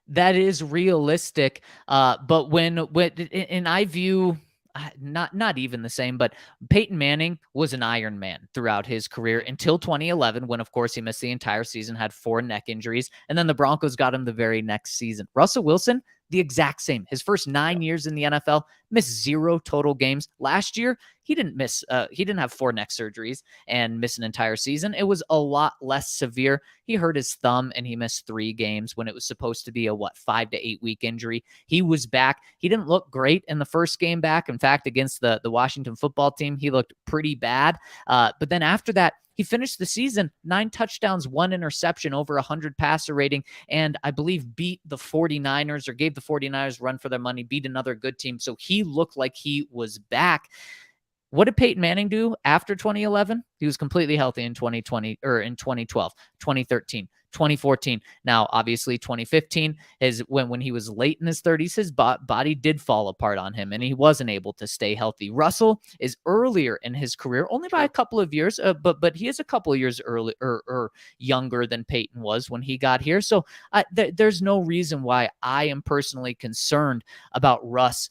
That is realistic. But when and I view not even the same, but Peyton Manning was an Iron Man throughout his career until 2011, when of course he missed the entire season, had 4 neck injuries, and then the Broncos got him the very next season. Russell Wilson, the exact same. His first 9 years in the NFL, missed 0 total games. Last year, he didn't have 4 neck surgeries and miss an entire season. It was a lot less severe. He hurt his thumb and he missed 3 games when it was supposed to be a 5 to 8 week injury. He was back. He didn't look great in the first game back. In fact, against the Washington football team, he looked pretty bad. But then after that, he finished the season 9 touchdowns, 1 interception, over 100 passer rating, and I believe beat the 49ers, or gave the 49ers run for their money, beat another good team. So he looked like he was back. What did Peyton Manning do after 2011? He was completely healthy in 2020, or in 2012, 2013, 2014. Now, obviously, 2015 is when he was late in his 30s, his body did fall apart on him, and he wasn't able to stay healthy. Russell is earlier in his career, only by a couple of years, but he is a couple of years early or younger than Peyton was when he got here. So there's no reason why I am personally concerned about Russ'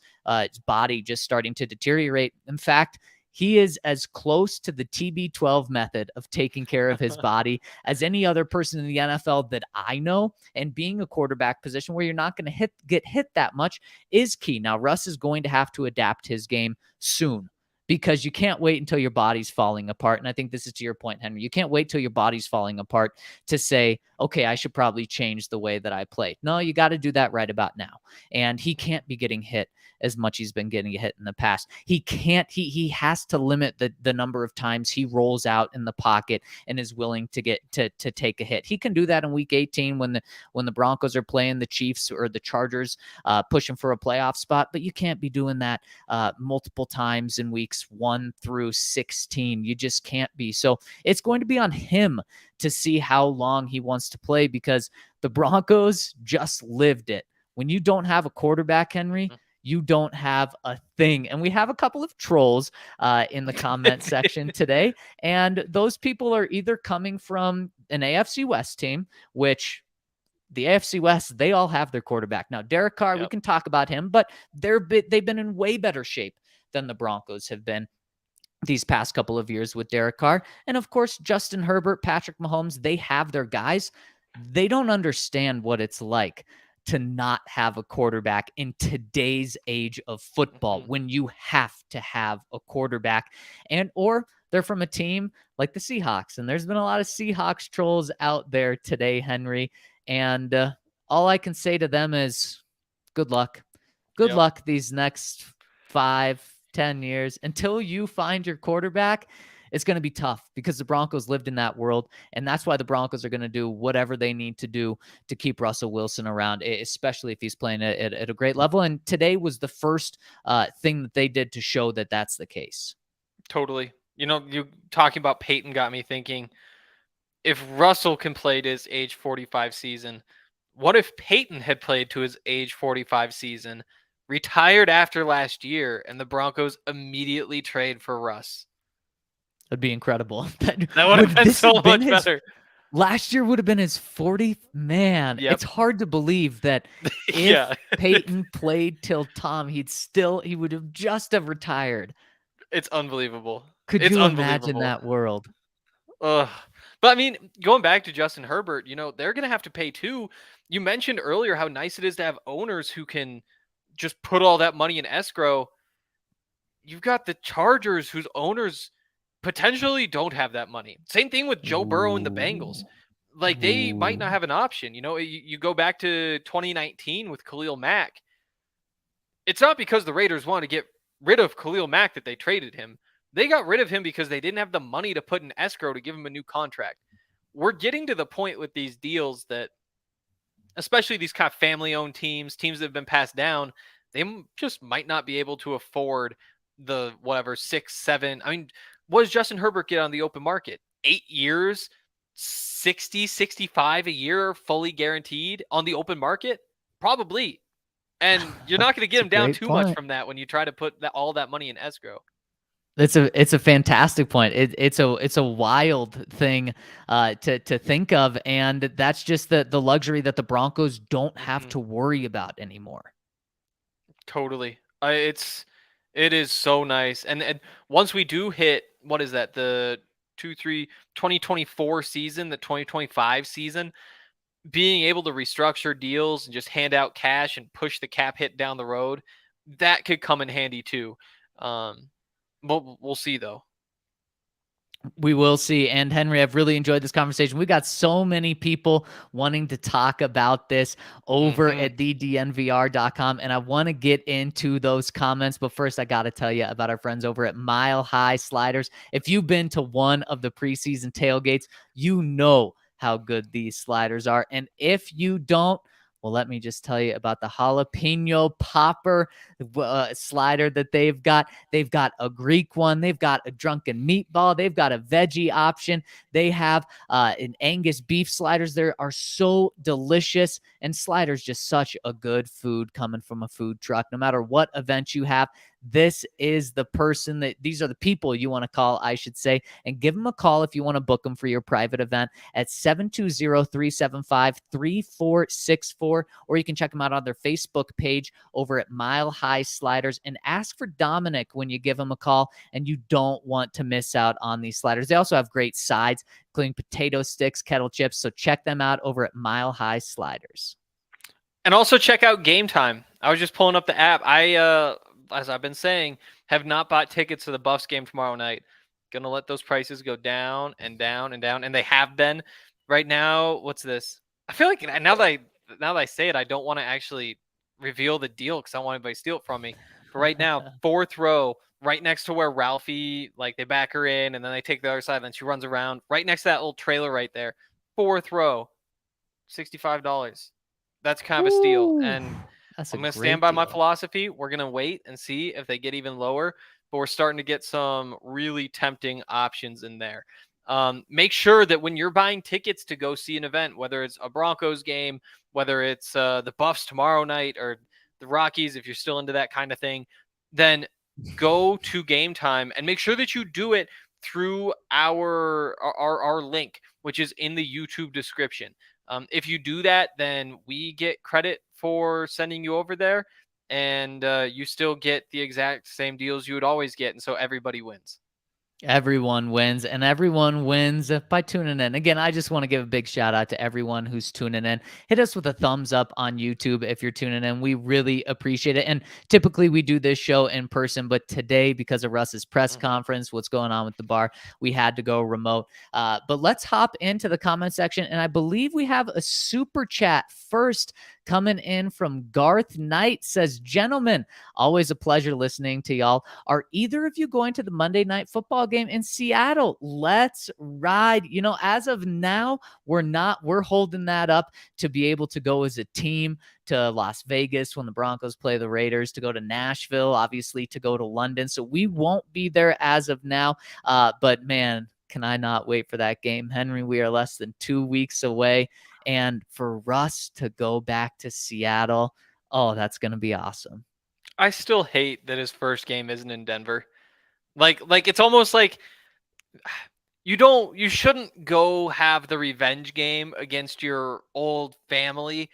body just starting to deteriorate. In fact, he is as close to the TB12 method of taking care of his body as any other person in the NFL that I know. And being a quarterback position where you're not going to get hit that much is key. Now, Russ is going to have to adapt his game soon, because you can't wait until your body's falling apart. And I think this is to your point, Henry. You can't wait till your body's falling apart to say, okay, I should probably change the way that I play. No, you got to do that right about now. And he can't be getting hit as much he's been getting hit in the past. He has to limit the number of times he rolls out in the pocket and is willing to take a hit. He can do that in week 18 when the Broncos are playing the Chiefs or the Chargers, pushing for a playoff spot, but you can't be doing that multiple times in weeks 1 through 16. You just can't be. So it's going to be on him to see how long he wants to play, because the Broncos just lived it. When you don't have a quarterback, Henry, you don't have a thing. And we have a couple of trolls in the comment section today. And those people are either coming from an AFC West team, which the AFC West, they all have their quarterback. Now, Derek Carr, we can talk about him, but they've been in way better shape than the Broncos have been these past couple of years with Derek Carr. And of course, Justin Herbert, Patrick Mahomes, they have their guys. They don't understand what it's like to not have a quarterback in today's age of football, when you have to have a quarterback, or they're from a team like the Seahawks. And there's been a lot of Seahawks trolls out there today, Henry. And all I can say to them is good luck. Good luck these next 5-10 years until you find your quarterback. It's going to be tough, because the Broncos lived in that world, and that's why the Broncos are going to do whatever they need to do to keep Russell Wilson around, especially if he's playing at a great level. And today was the first thing that they did to show that that's the case. Totally. You talking about Peyton got me thinking, if Russell can play to his age 45 season, what if Peyton had played to his age 45 season, retired after last year, and the Broncos immediately trade for Russ? That'd be incredible. That would have been so much better. Last year would have been his 40th. Man, it's hard to believe that if Peyton played till Tom, he would have just have retired. It's unbelievable. Could you imagine that world? But I mean, going back to Justin Herbert, they're going to have to pay too. You mentioned earlier how nice it is to have owners who can just put all that money in escrow. You've got the Chargers, whose owners potentially don't have that money. Same thing with Joe Burrow and the Bengals. like they might not Ooh. have an option. You go back to 2019 with Khalil Mack. It's not because the Raiders want to get rid of Khalil Mack that they traded him. They got rid of him because they didn't have the money to put in escrow to give him a new contract. We're getting to the point with these deals that, especially these kind of family-owned teams that have been passed down, they just might not be able to afford the whatever 6, 7. I mean, what does Justin Herbert get on the open market? 8 years, 60, 65 a year, fully guaranteed on the open market? Probably. And you're not going to get It's a him down great too much point. from that when you try to put all that money in escrow. It's a fantastic point. It's a wild thing to think of, and that's just the luxury that the Broncos don't have Mm-hmm. to worry about anymore. Totally. It is so nice. And once we do hit, what is that? The 2024 season, the 2025 season, being able to restructure deals and just hand out cash and push the cap hit down the road, that could come in handy too. We'll see though. We will see. And Henry, I've really enjoyed this conversation. We got so many people wanting to talk about this over Mm-hmm. at thednvr.com. And I want to get into those comments. But first, I got to tell you about our friends over at Mile High Sliders. If you've been to one of the preseason tailgates, you know how good these sliders are. And if you don't, well, let me just tell you about the jalapeno popper slider that they've got. They've got a Greek one. They've got a drunken meatball. They've got a veggie option. They have an Angus beef sliders. They are so delicious. And sliders just such a good food coming from a food truck. No matter what event you have, this is the person these are the people you want to call, I should say, and give them a call if you want to book them for your private event at 720-375-3464, or you can check them out on their Facebook page over at Mile High Sliders and ask for Dominic when you give him a call, and you don't want to miss out on these sliders. They also have great sides, including potato sticks, kettle chips, so check them out over at Mile High Sliders. And also check out Gametime. I was just pulling up the app. As I've been saying, have not bought tickets to the Buffs game tomorrow night. Gonna let those prices go down and down and down, and they have been. Right now, what's this? I feel like now that I say it, I don't want to actually reveal the deal because I don't want anybody to steal it from me. But right now, fourth row, right next to where Ralphie, like they back her in, and then they take the other side, and then she runs around right next to that little trailer right there. Fourth row, $65. That's kind of a steal, and That's I'm a going to stand great by my deal. philosophy. We're going to wait and see if they get even lower, but we're starting to get some really tempting options in there. Make sure that when you're buying tickets to go see an event, whether it's a Broncos game, whether it's the Buffs tomorrow night or the Rockies, if you're still into that kind of thing, then go to Gametime and make sure that you do it through our link, which is in the YouTube description. If you do that, then we get credit for sending you over there, and you still get the exact same deals you would always get, and so everybody wins. Everyone wins, and everyone wins by tuning in. Again, I just want to give a big shout out to everyone who's tuning in. Hit us with a thumbs up on YouTube if you're tuning in. We really appreciate it. And typically we do this show in person, but today, because of Russ's press conference, what's going on with the bar, we had to go remote. But let's hop into the comment section, and I believe we have a super chat first coming in from Garth Knight. Says, gentlemen, always a pleasure listening to y'all. Are either of you going to the Monday Night Football game in Seattle? Let's ride. You know, as of now, we're not. We're holding that up to be able to go as a team to Las Vegas when the Broncos play the Raiders, to go to Nashville, obviously to go to London. So we won't be there as of now. But man, can I not wait for that game. Henry, we are less than 2 weeks away. And for Russ to go back to Seattle, oh, that's going to be awesome. I still hate that his first game isn't in Denver. Like it's almost like you shouldn't go have the revenge game against your old family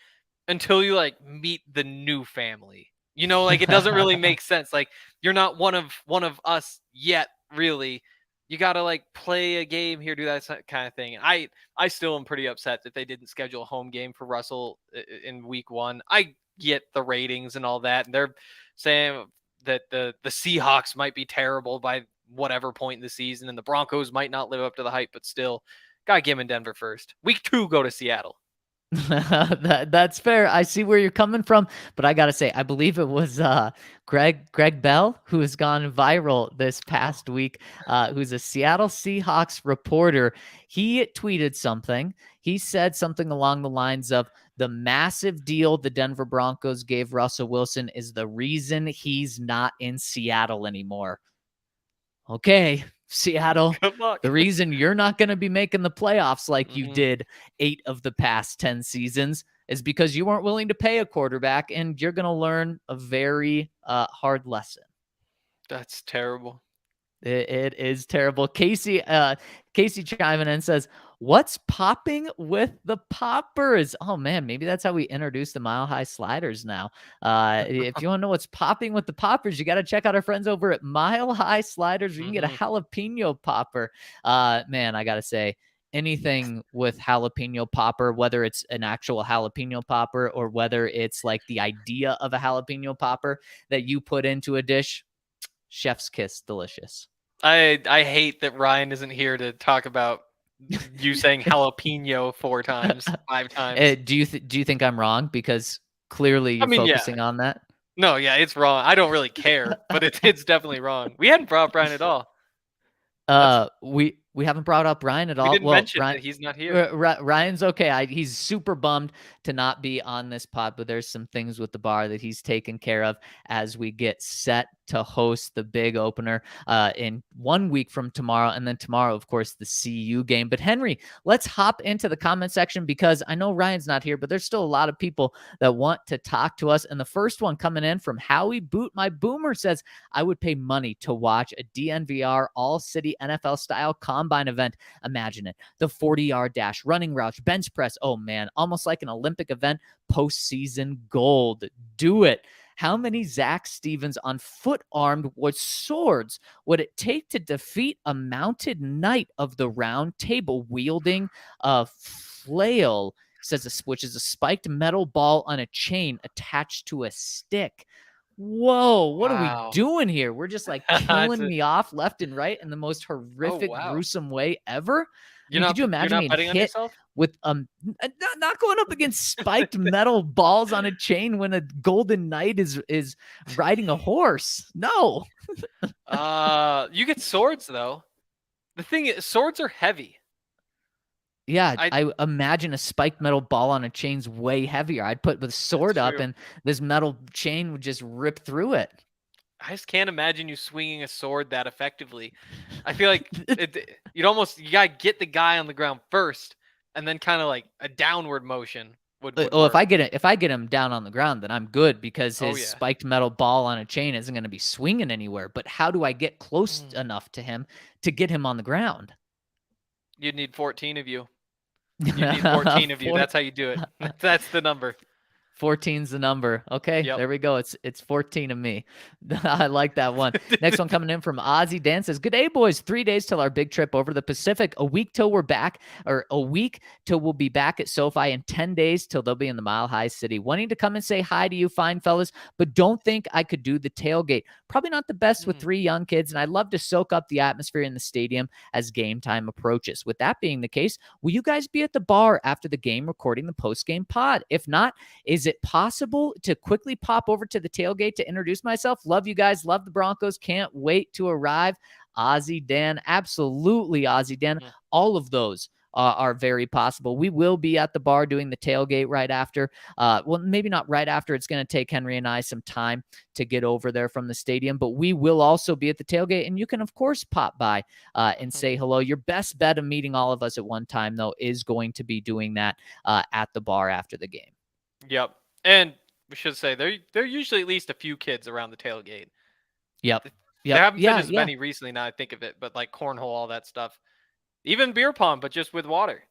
until you like meet the new family. You know, like it doesn't really make sense. Like you're not one of us yet, really. You got to like play a game here, do that kind of thing. I still am pretty upset that they didn't schedule a home game for Russell in week 1. I get the ratings and all that, and they're saying that the Seahawks might be terrible by whatever point in the season, and the Broncos might not live up to the hype, but still, Gotta get him in Denver first. Week 2, go to Seattle. That's fair. I see where you're coming from, but I gotta say, I believe it was Greg Bell who has gone viral this past week, who's a Seattle Seahawks reporter. He tweeted something. He said something along the lines of, the massive deal the Denver Broncos gave Russell Wilson is the reason he's not in Seattle anymore. Okay, Seattle, Good luck. the reason you're not going to be making the playoffs like you did 8 of the past 10 seasons is because you weren't willing to pay a quarterback, and you're going to learn a very hard lesson. That's terrible. It is terrible. Casey chiming in says, what's popping with the poppers? Oh man, maybe that's how we introduce the Mile High Sliders now. If you want to know what's popping with the poppers, you got to check out our friends over at Mile High Sliders, where you can get a jalapeno popper. Man, I got to say, anything with jalapeno popper, whether it's an actual jalapeno popper or whether it's like the idea of a jalapeno popper that you put into a dish, chef's kiss, delicious. I hate that Ryan isn't here to talk about you saying jalapeno 4 times, 5 times. Do you think I'm wrong? Because clearly you're focusing on that. No, yeah, it's wrong. I don't really care, but it's definitely wrong. We hadn't brought up Ryan at all. We haven't brought up Ryan at all. We didn't mention that he's not here. Ryan's okay. He's super bummed to not be on this pod, but there's some things with the bar that he's taken care of as we get set to host the big opener in 1 week from tomorrow. And then tomorrow, of course, the CU game. But Henry, let's hop into the comment section, because I know Ryan's not here, but there's still a lot of people that want to talk to us. And the first one coming in from Howie Boot My Boomer says, I would pay money to watch a DNVR all-city NFL style combine event. Imagine it. The 40-yard dash, running routes, bench press. Oh man, almost like an Olympic event, postseason gold. Do it. How many Zac Stevens on foot armed with swords would it take to defeat a mounted knight of the round table wielding a flail, which is a spiked metal ball on a chain attached to a stick? Whoa, what are we doing here? We're just like killing me off left and right in the most horrific, gruesome way ever. Could you imagine being hit with not going up against spiked metal balls on a chain when a golden knight is riding a horse? No. You get swords though. The thing is, swords are heavy. Yeah, I imagine a spiked metal ball on a chain's way heavier. I'd put the sword up, and this metal chain would just rip through it. I just can't imagine you swinging a sword that effectively. I feel like you gotta get the guy on the ground first, and then kind of like a downward motion would work. If I get him down on the ground, then I'm good, because his spiked metal ball on a chain isn't going to be swinging anywhere. But how do I get close enough to him to get him on the ground? You'd need 14 of you. You need 14 of you. That's how you do it. That's the number. 14's the number. Okay, There we go. It's 14 of me. I like that one. Next one coming in from Ozzy Dan says, good day, boys. 3 days till our big trip over the Pacific. A week till we're back, or a week till we'll be back at SoFi, and 10 days till they'll be in the Mile High City. Wanting to come and say hi to you fine fellas, but don't think I could do the tailgate. Probably not the best with 3 young kids, and I'd love to soak up the atmosphere in the stadium as game time approaches. With that being the case, will you guys be at the bar after the game recording the post-game pod? If not, is it possible to quickly pop over to the tailgate to introduce myself? Love you guys. Love the Broncos. Can't wait to arrive. Ozzy Dan. Absolutely, Ozzy Dan. All of those are very possible. We will be at the bar doing the tailgate right after. Well, maybe not right after. It's going to take Henry and I some time to get over there from the stadium, but we will also be at the tailgate, and you can, of course, pop by and say hello. Your best bet of meeting all of us at one time, though, is going to be doing that at the bar after the game. Yep. And we should say there are usually at least a few kids around the tailgate. Yep. There haven't been as many recently, now I think of it, but like cornhole, all that stuff. Even beer pong, but just with water.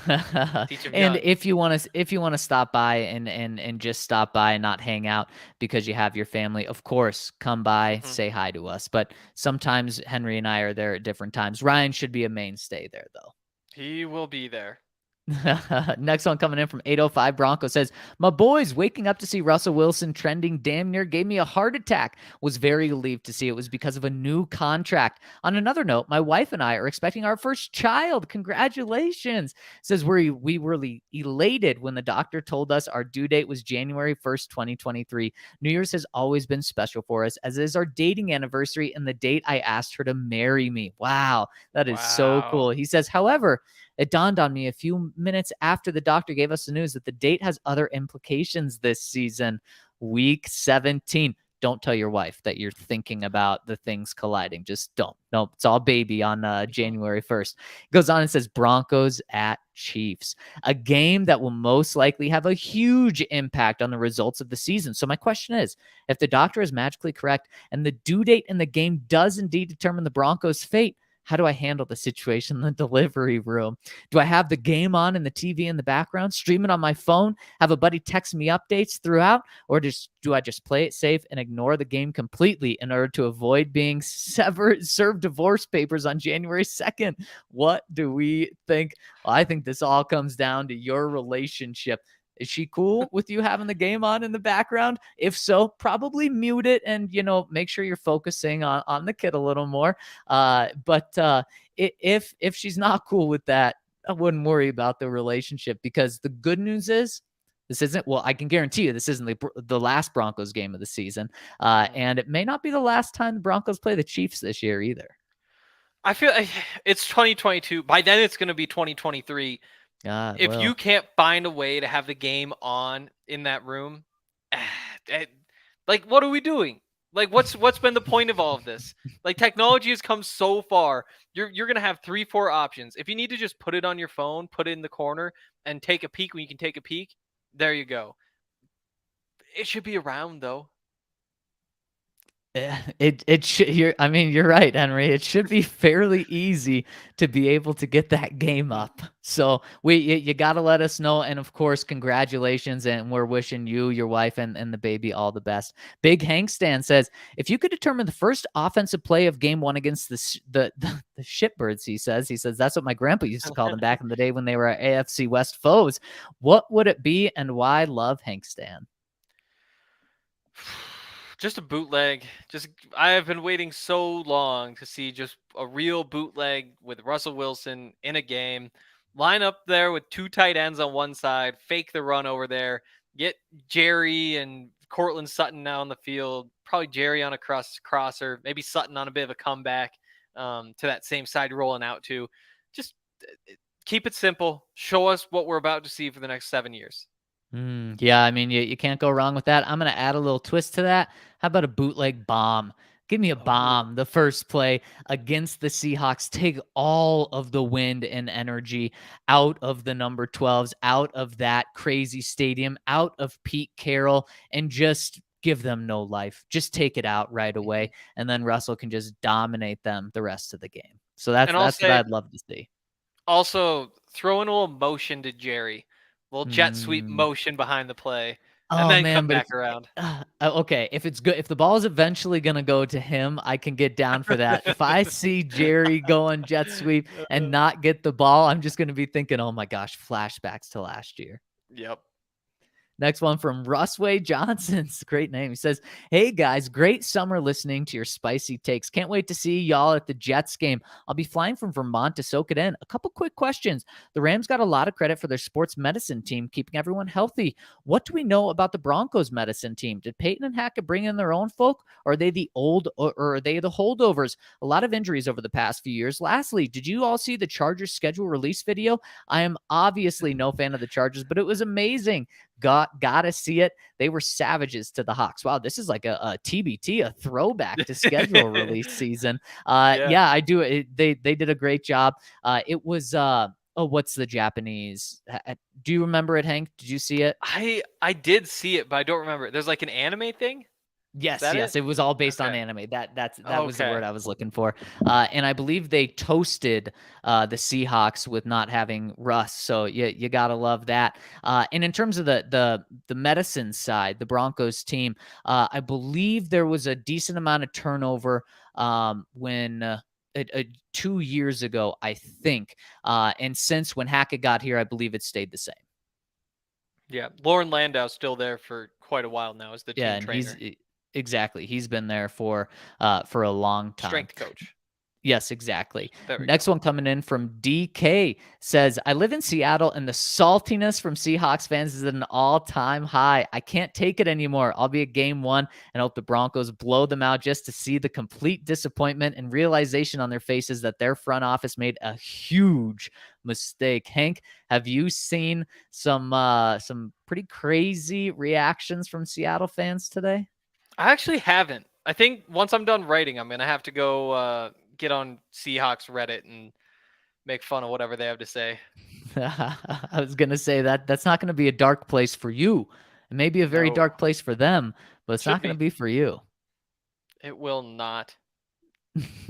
And if you want to stop by and just stop by and not hang out because you have your family, of course, come by, say hi to us. But sometimes Henry and I are there at different times. Ryan should be a mainstay there, though. He will be there. Next one coming in from 805 Bronco says, my boys waking up to see Russell Wilson trending damn near gave me a heart attack. Was very relieved to see it was because of a new contract. On another note, my wife and I are expecting our first child. Congratulations. Says we were elated when the doctor told us our due date was January 1st, 2023. New Year's has always been special for us, as it is our dating anniversary and the date I asked her to marry me. Wow, that is so Wow. cool. He says, however, it dawned on me a few minutes after the doctor gave us the news that the date has other implications this season. Week 17. Don't tell your wife that you're thinking about the things colliding. Just don't. No, it's all baby on January 1st. It goes on and says Broncos at Chiefs, a game that will most likely have a huge impact on the results of the season. So my question is, if the doctor is magically correct and the due date in the game does indeed determine the Broncos' fate, how do I handle the situation in the delivery room? Do I have the game on and the TV in the background, stream it on my phone, have a buddy text me updates throughout, or do I just play it safe and ignore the game completely in order to avoid being served divorce papers on January 2nd? What do we think? Well, I think this all comes down to your relationship. Is she cool with you having the game on in the background? If so, probably mute it and, make sure you're focusing on the kid a little more. But if she's not cool with that, I wouldn't worry about the relationship, because the good news is this isn't, well, I can guarantee you this isn't the last Broncos game of the season. And it may not be the last time the Broncos play the Chiefs this year either. I feel it's 2022. By then, it's going to be 2023. If you can't find a way to have the game on in that room, like, what are we doing? Like, what's been the point of all of this? Like, technology has come so far. You're gonna have 3-4 options. If you need to just put it on your phone, put it in the corner, and take a peek when you can take a peek, there you go. It should be around though. It should. You're right, Henry. It should be fairly easy to be able to get that game up. So you got to let us know, and of course, congratulations, and we're wishing you, your wife, and the baby all the best. Big Hank Stan says, if you could determine the first offensive play of Game 1 against the shitbirds, he says that's what my grandpa used to call them back in the day when they were AFC West foes. What would it be, and why? Love, Hank Stan. Just a bootleg. I have been waiting so long to see just a real bootleg with Russell Wilson in a game. Line up there with 2 tight ends on one side, fake the run over there, get Jerry and Cortland Sutton now on the field, probably Jerry on a crosser, maybe Sutton on a bit of a comeback to that same side rolling out to. Just keep it simple. Show us what we're about to see for the next 7 years. Yeah, you can't go wrong with that. I'm going to add a little twist to that. How about a bootleg bomb? Give me a bomb, the first play against the Seahawks. Take all of the wind and energy out of the number 12s, out of that crazy stadium, out of Pete Carroll, and just give them no life. Just take it out right away, and then Russell can just dominate them the rest of the game. So that's what I'd love to see. Also, throw in a little motion to Jerry. Little jet sweep motion behind the play, and then come back around. Okay, if it's good, if the ball is eventually going to go to him, I can get down for that. If I see Jerry going jet sweep and not get the ball, I'm just going to be thinking, oh my gosh, flashbacks to last year. Yep. Next one from Russway Johnson. It's a great name. He says, hey guys, great summer listening to your spicy takes. Can't wait to see y'all at the Jets game. I'll be flying from Vermont to soak it in. A couple quick questions. The Rams got a lot of credit for their sports medicine team, keeping everyone healthy. What do we know about the Broncos medicine team? Did Paton and Hackett bring in their own folk? Or are they or are they the holdovers? A lot of injuries over the past few years. Lastly, did you all see the Chargers schedule release video? I am obviously no fan of the Chargers, but it was amazing. Gotta see it. They were savages to the Hawks. Wow, this is like a TBT, a throwback to schedule release season. Yeah, I do. They did a great job. It was what's the Japanese? Do you remember it, Hank? Did you see it? I did see it, but I don't remember it. There's like an anime thing. Yes. It was all based on anime. That was the word I was looking for. And I believe they toasted the Seahawks with not having Russ. So you gotta love that. And in terms of the medicine side, the Broncos team, I believe there was a decent amount of turnover when 2 years ago, I think. And since when Hackett got here, I believe it stayed the same. Yeah, Lauren Landau's still there for quite a while now as the Yeah, team and trainer, exactly, he's been there for a long time. strength coach. Yes, exactly. There we Next go. one coming in from DK says, I live in Seattle and the saltiness from Seahawks fans is at an all-time high. I can't take it anymore. I'll be at game one and hope the Broncos blow them out just to see the complete disappointment and realization on their faces that their front office made a huge mistake. Hank, have you seen some pretty crazy reactions from Seattle fans today? I actually haven't. I think once I'm done writing, I'm gonna have to go get on Seahawks Reddit and make fun of whatever they have to say. I was going to say that's not going to be a dark place for you. It may be a very No, dark place for them, but it's should not going to be. be for you. It will not.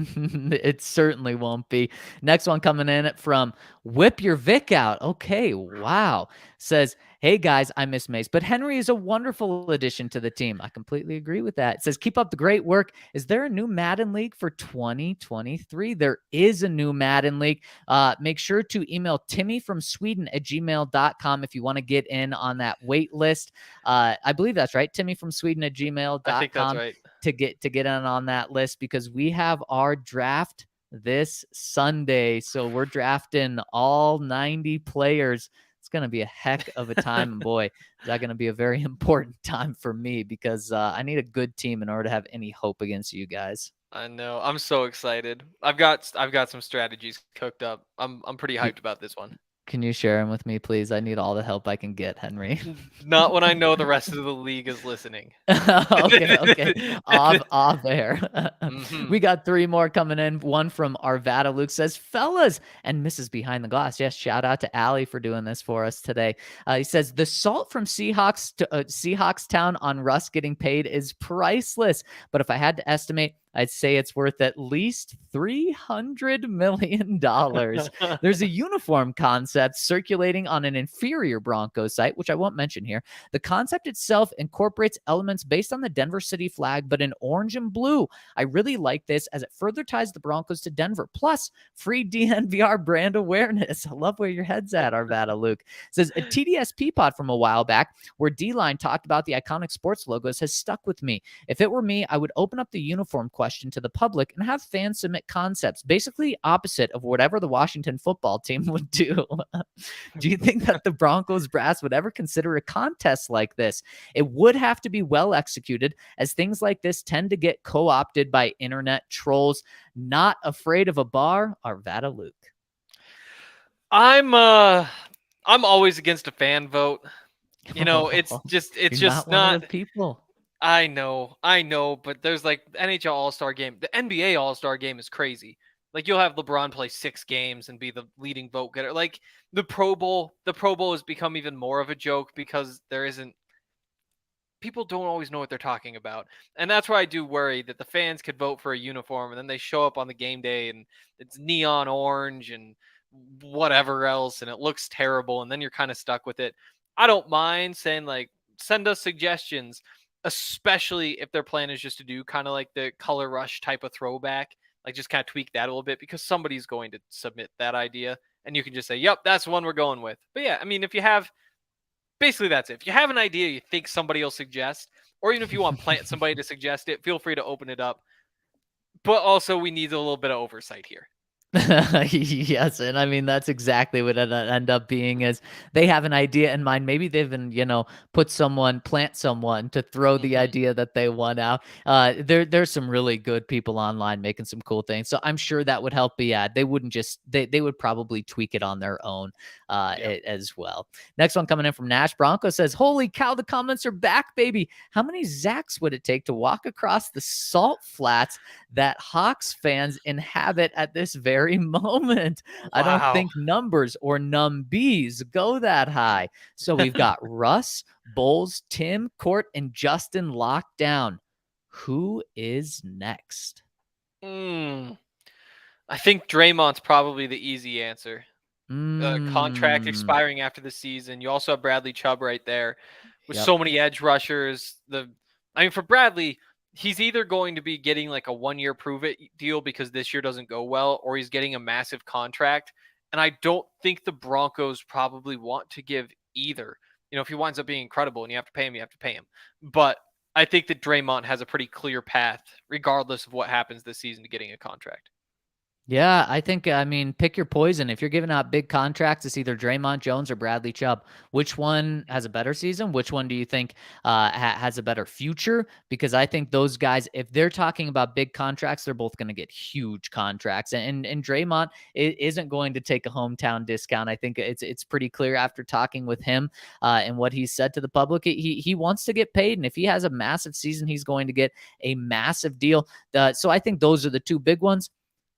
It certainly won't be. Next one coming in from Whip Your Vic Out. Okay, wow. Says, hey guys, I miss Mace, but Henry is a wonderful addition to the team. I completely agree with that. It says, keep up the great work. Is there a new Madden League for 2023? There is a new Madden League. Make sure to email Timmy from Sweden at gmail.com if you want to get in on that wait list. I believe that's right. Timmy from Sweden at gmail.com. I think that's right. To get in on that list, because we have our draft this Sunday. So we're drafting all 90 players. It's going to be a heck of a time. And boy, is that going to be a very important time for me, because I need a good team in order to have any hope against you guys. I know. I'm so excited. I've got some strategies cooked up. I'm pretty hyped about this one. Can you share them with me, please? I need all the help I can get, Henry. Not when I know the rest of the league is listening. Okay. Off air. Mhm. We got 3 more coming in. One from Arvada Luke says, fellas and Mrs. Behind the Glass. Yes, shout out to Allie for doing this for us today. He says, the salt from Seahawks Town on Russ getting paid is priceless. But if I had to estimate, I'd say it's worth at least $300 million. There's a uniform concept circulating on an inferior Broncos site, which I won't mention here. The concept itself incorporates elements based on the Denver city flag, but in orange and blue. I really like this as it further ties the Broncos to Denver. Plus, free DNVR brand awareness. I love where your head's at, Arvada Luke. It says, a TDSP pod from a while back where D-Line talked about the iconic sports logos has stuck with me. If it were me, I would open up the uniform question to the public and have fans submit concepts, basically opposite of whatever the Washington football team would do. Do you think that the Broncos brass would ever consider a contest like this? It would have to be well executed, as things like this tend to get co-opted by internet trolls. Not afraid of a bar, Arvada Luke. I'm always against a fan vote. You know, it's just not one of the people. I know, but there's like NHL All-Star game. The NBA All-Star game is crazy. Like, you'll have LeBron play 6 games and be the leading vote getter. Like, the Pro Bowl has become even more of a joke because people don't always know what they're talking about. And that's why I do worry that the fans could vote for a uniform and then they show up on the game day and it's neon orange and whatever else and it looks terrible and then you're kind of stuck with it. I don't mind saying, like, send us suggestions, especially if their plan is just to do kind of like the Color Rush type of throwback, like just kind of tweak that a little bit, because somebody's going to submit that idea and you can just say, yep, that's the one we're going with. But yeah, I mean, if you have, basically that's it. If you have an idea you think somebody will suggest, or even if you want plant somebody to suggest it, feel free to open it up. But also, we need a little bit of oversight here. Yes, and I mean that's exactly what it end up being, is they have an idea in mind. Maybe they've been, plant someone to throw the idea that they want out. There's some really good people online making some cool things, so I'm sure that would help. But yeah, they wouldn't just they would probably tweak it on their own as well. Next one coming in from Nash Bronco says, "Holy cow, the comments are back, baby! How many Zacks would it take to walk across the salt flats that Hawks fans inhabit at this very moment?" Wow. I don't think numbers or numbies go that high. So we've got Russ, Bowles, Tim, Court, and Justin locked down. Who is next? I think Draymond's probably the easy answer. Contract expiring after the season. You also have Bradley Chubb right there with so many edge rushers. For Bradley, he's either going to be getting like a 1-year prove it deal because this year doesn't go well, or he's getting a massive contract. And I don't think the Broncos probably want to give either. If he winds up being incredible and you have to pay him, you have to pay him. But I think that Draymond has a pretty clear path, regardless of what happens this season, to getting a contract. Yeah, I think, pick your poison. If you're giving out big contracts, it's either Draymond Jones or Bradley Chubb. Which one has a better season? Which one do you think has a better future? Because I think those guys, if they're talking about big contracts, they're both going to get huge contracts. And Draymond isn't going to take a hometown discount. I think it's pretty clear after talking with him and what he said to the public. He wants to get paid. And if he has a massive season, he's going to get a massive deal. So I think those are the two big ones.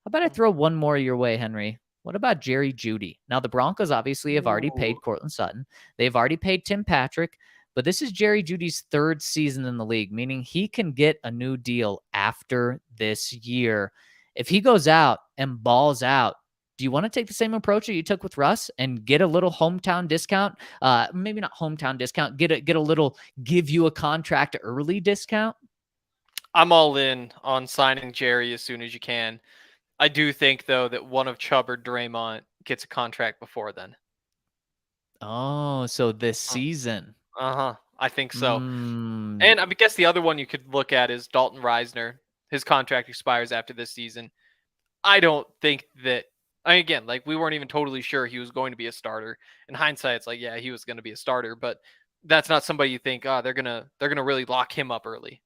How about I throw one more your way, Henry? What about Jerry Jeudy? Now, the Broncos obviously have already paid Courtland Sutton. They've already paid Tim Patrick. But this is Jerry Jeudy's third season in the league, meaning he can get a new deal after this year. If he goes out and balls out, do you want to take the same approach that you took with Russ and get a little hometown discount? Maybe not hometown discount. Get a little give you a contract early discount? I'm all in on signing Jerry as soon as you can. I do think, though, that one of Chubb or Draymond gets a contract before then. Oh, so this season. I think so. And I guess the other one you could look at is Dalton Reisner. His contract expires after this season. I don't think that, again, like, we weren't even totally sure he was going to be a starter. In hindsight, it's like, yeah, he was going to be a starter, but that's not somebody you think, they're gonna really lock him up early.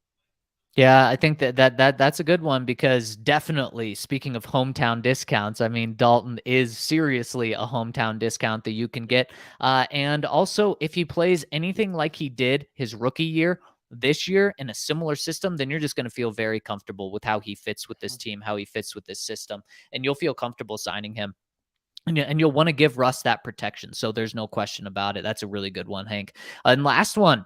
Yeah, I think that's a good one because definitely, speaking of hometown discounts, I mean, Dalton is seriously a hometown discount that you can get. And also, if he plays anything like he did his rookie year, this year in a similar system, then you're just going to feel very comfortable with how he fits with this team, how he fits with this system, and you'll feel comfortable signing him. And you'll want to give Russ that protection. So there's no question about it. That's a really good one, Hank. And last one,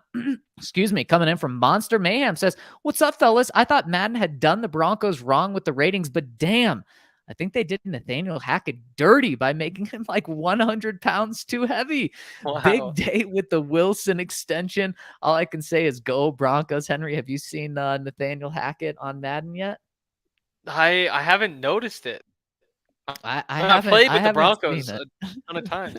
excuse me, coming in from Monster Mayhem says, "What's up, fellas? I thought Madden had done the Broncos wrong with the ratings, but damn, I think they did Nathaniel Hackett dirty by making him like 100 pounds too heavy." Wow. Big day with the Wilson extension. All I can say is go Broncos. Henry, have you seen Nathaniel Hackett on Madden yet? I haven't noticed it. I've played with the Broncos a ton of times.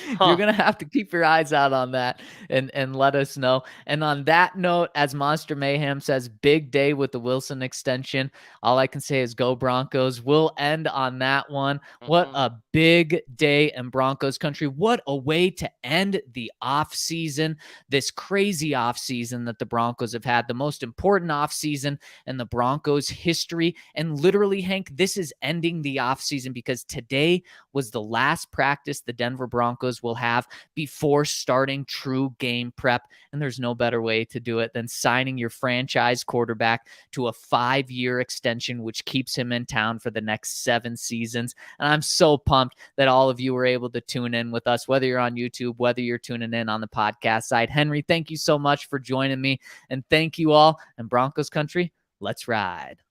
You're going to have to keep your eyes out on that and let us know. And on that note, as Monster Mayhem says, big day with the Wilson extension. All I can say is go Broncos. We'll end on that one. What a big day in Broncos country. What a way to end the offseason, this crazy offseason that the Broncos have had, the most important offseason in the Broncos history. And literally, Hank, this is ending the offseason because today was the last practice the Denver Broncos will have before starting true game prep. And there's no better way to do it than signing your franchise quarterback to a 5-year extension, which keeps him in town for the next 7 seasons. And I'm so pumped that all of you were able to tune in with us, whether you're on YouTube, whether you're tuning in on the podcast side. Henry, thank you so much for joining me. And thank you all. And Broncos country, let's ride.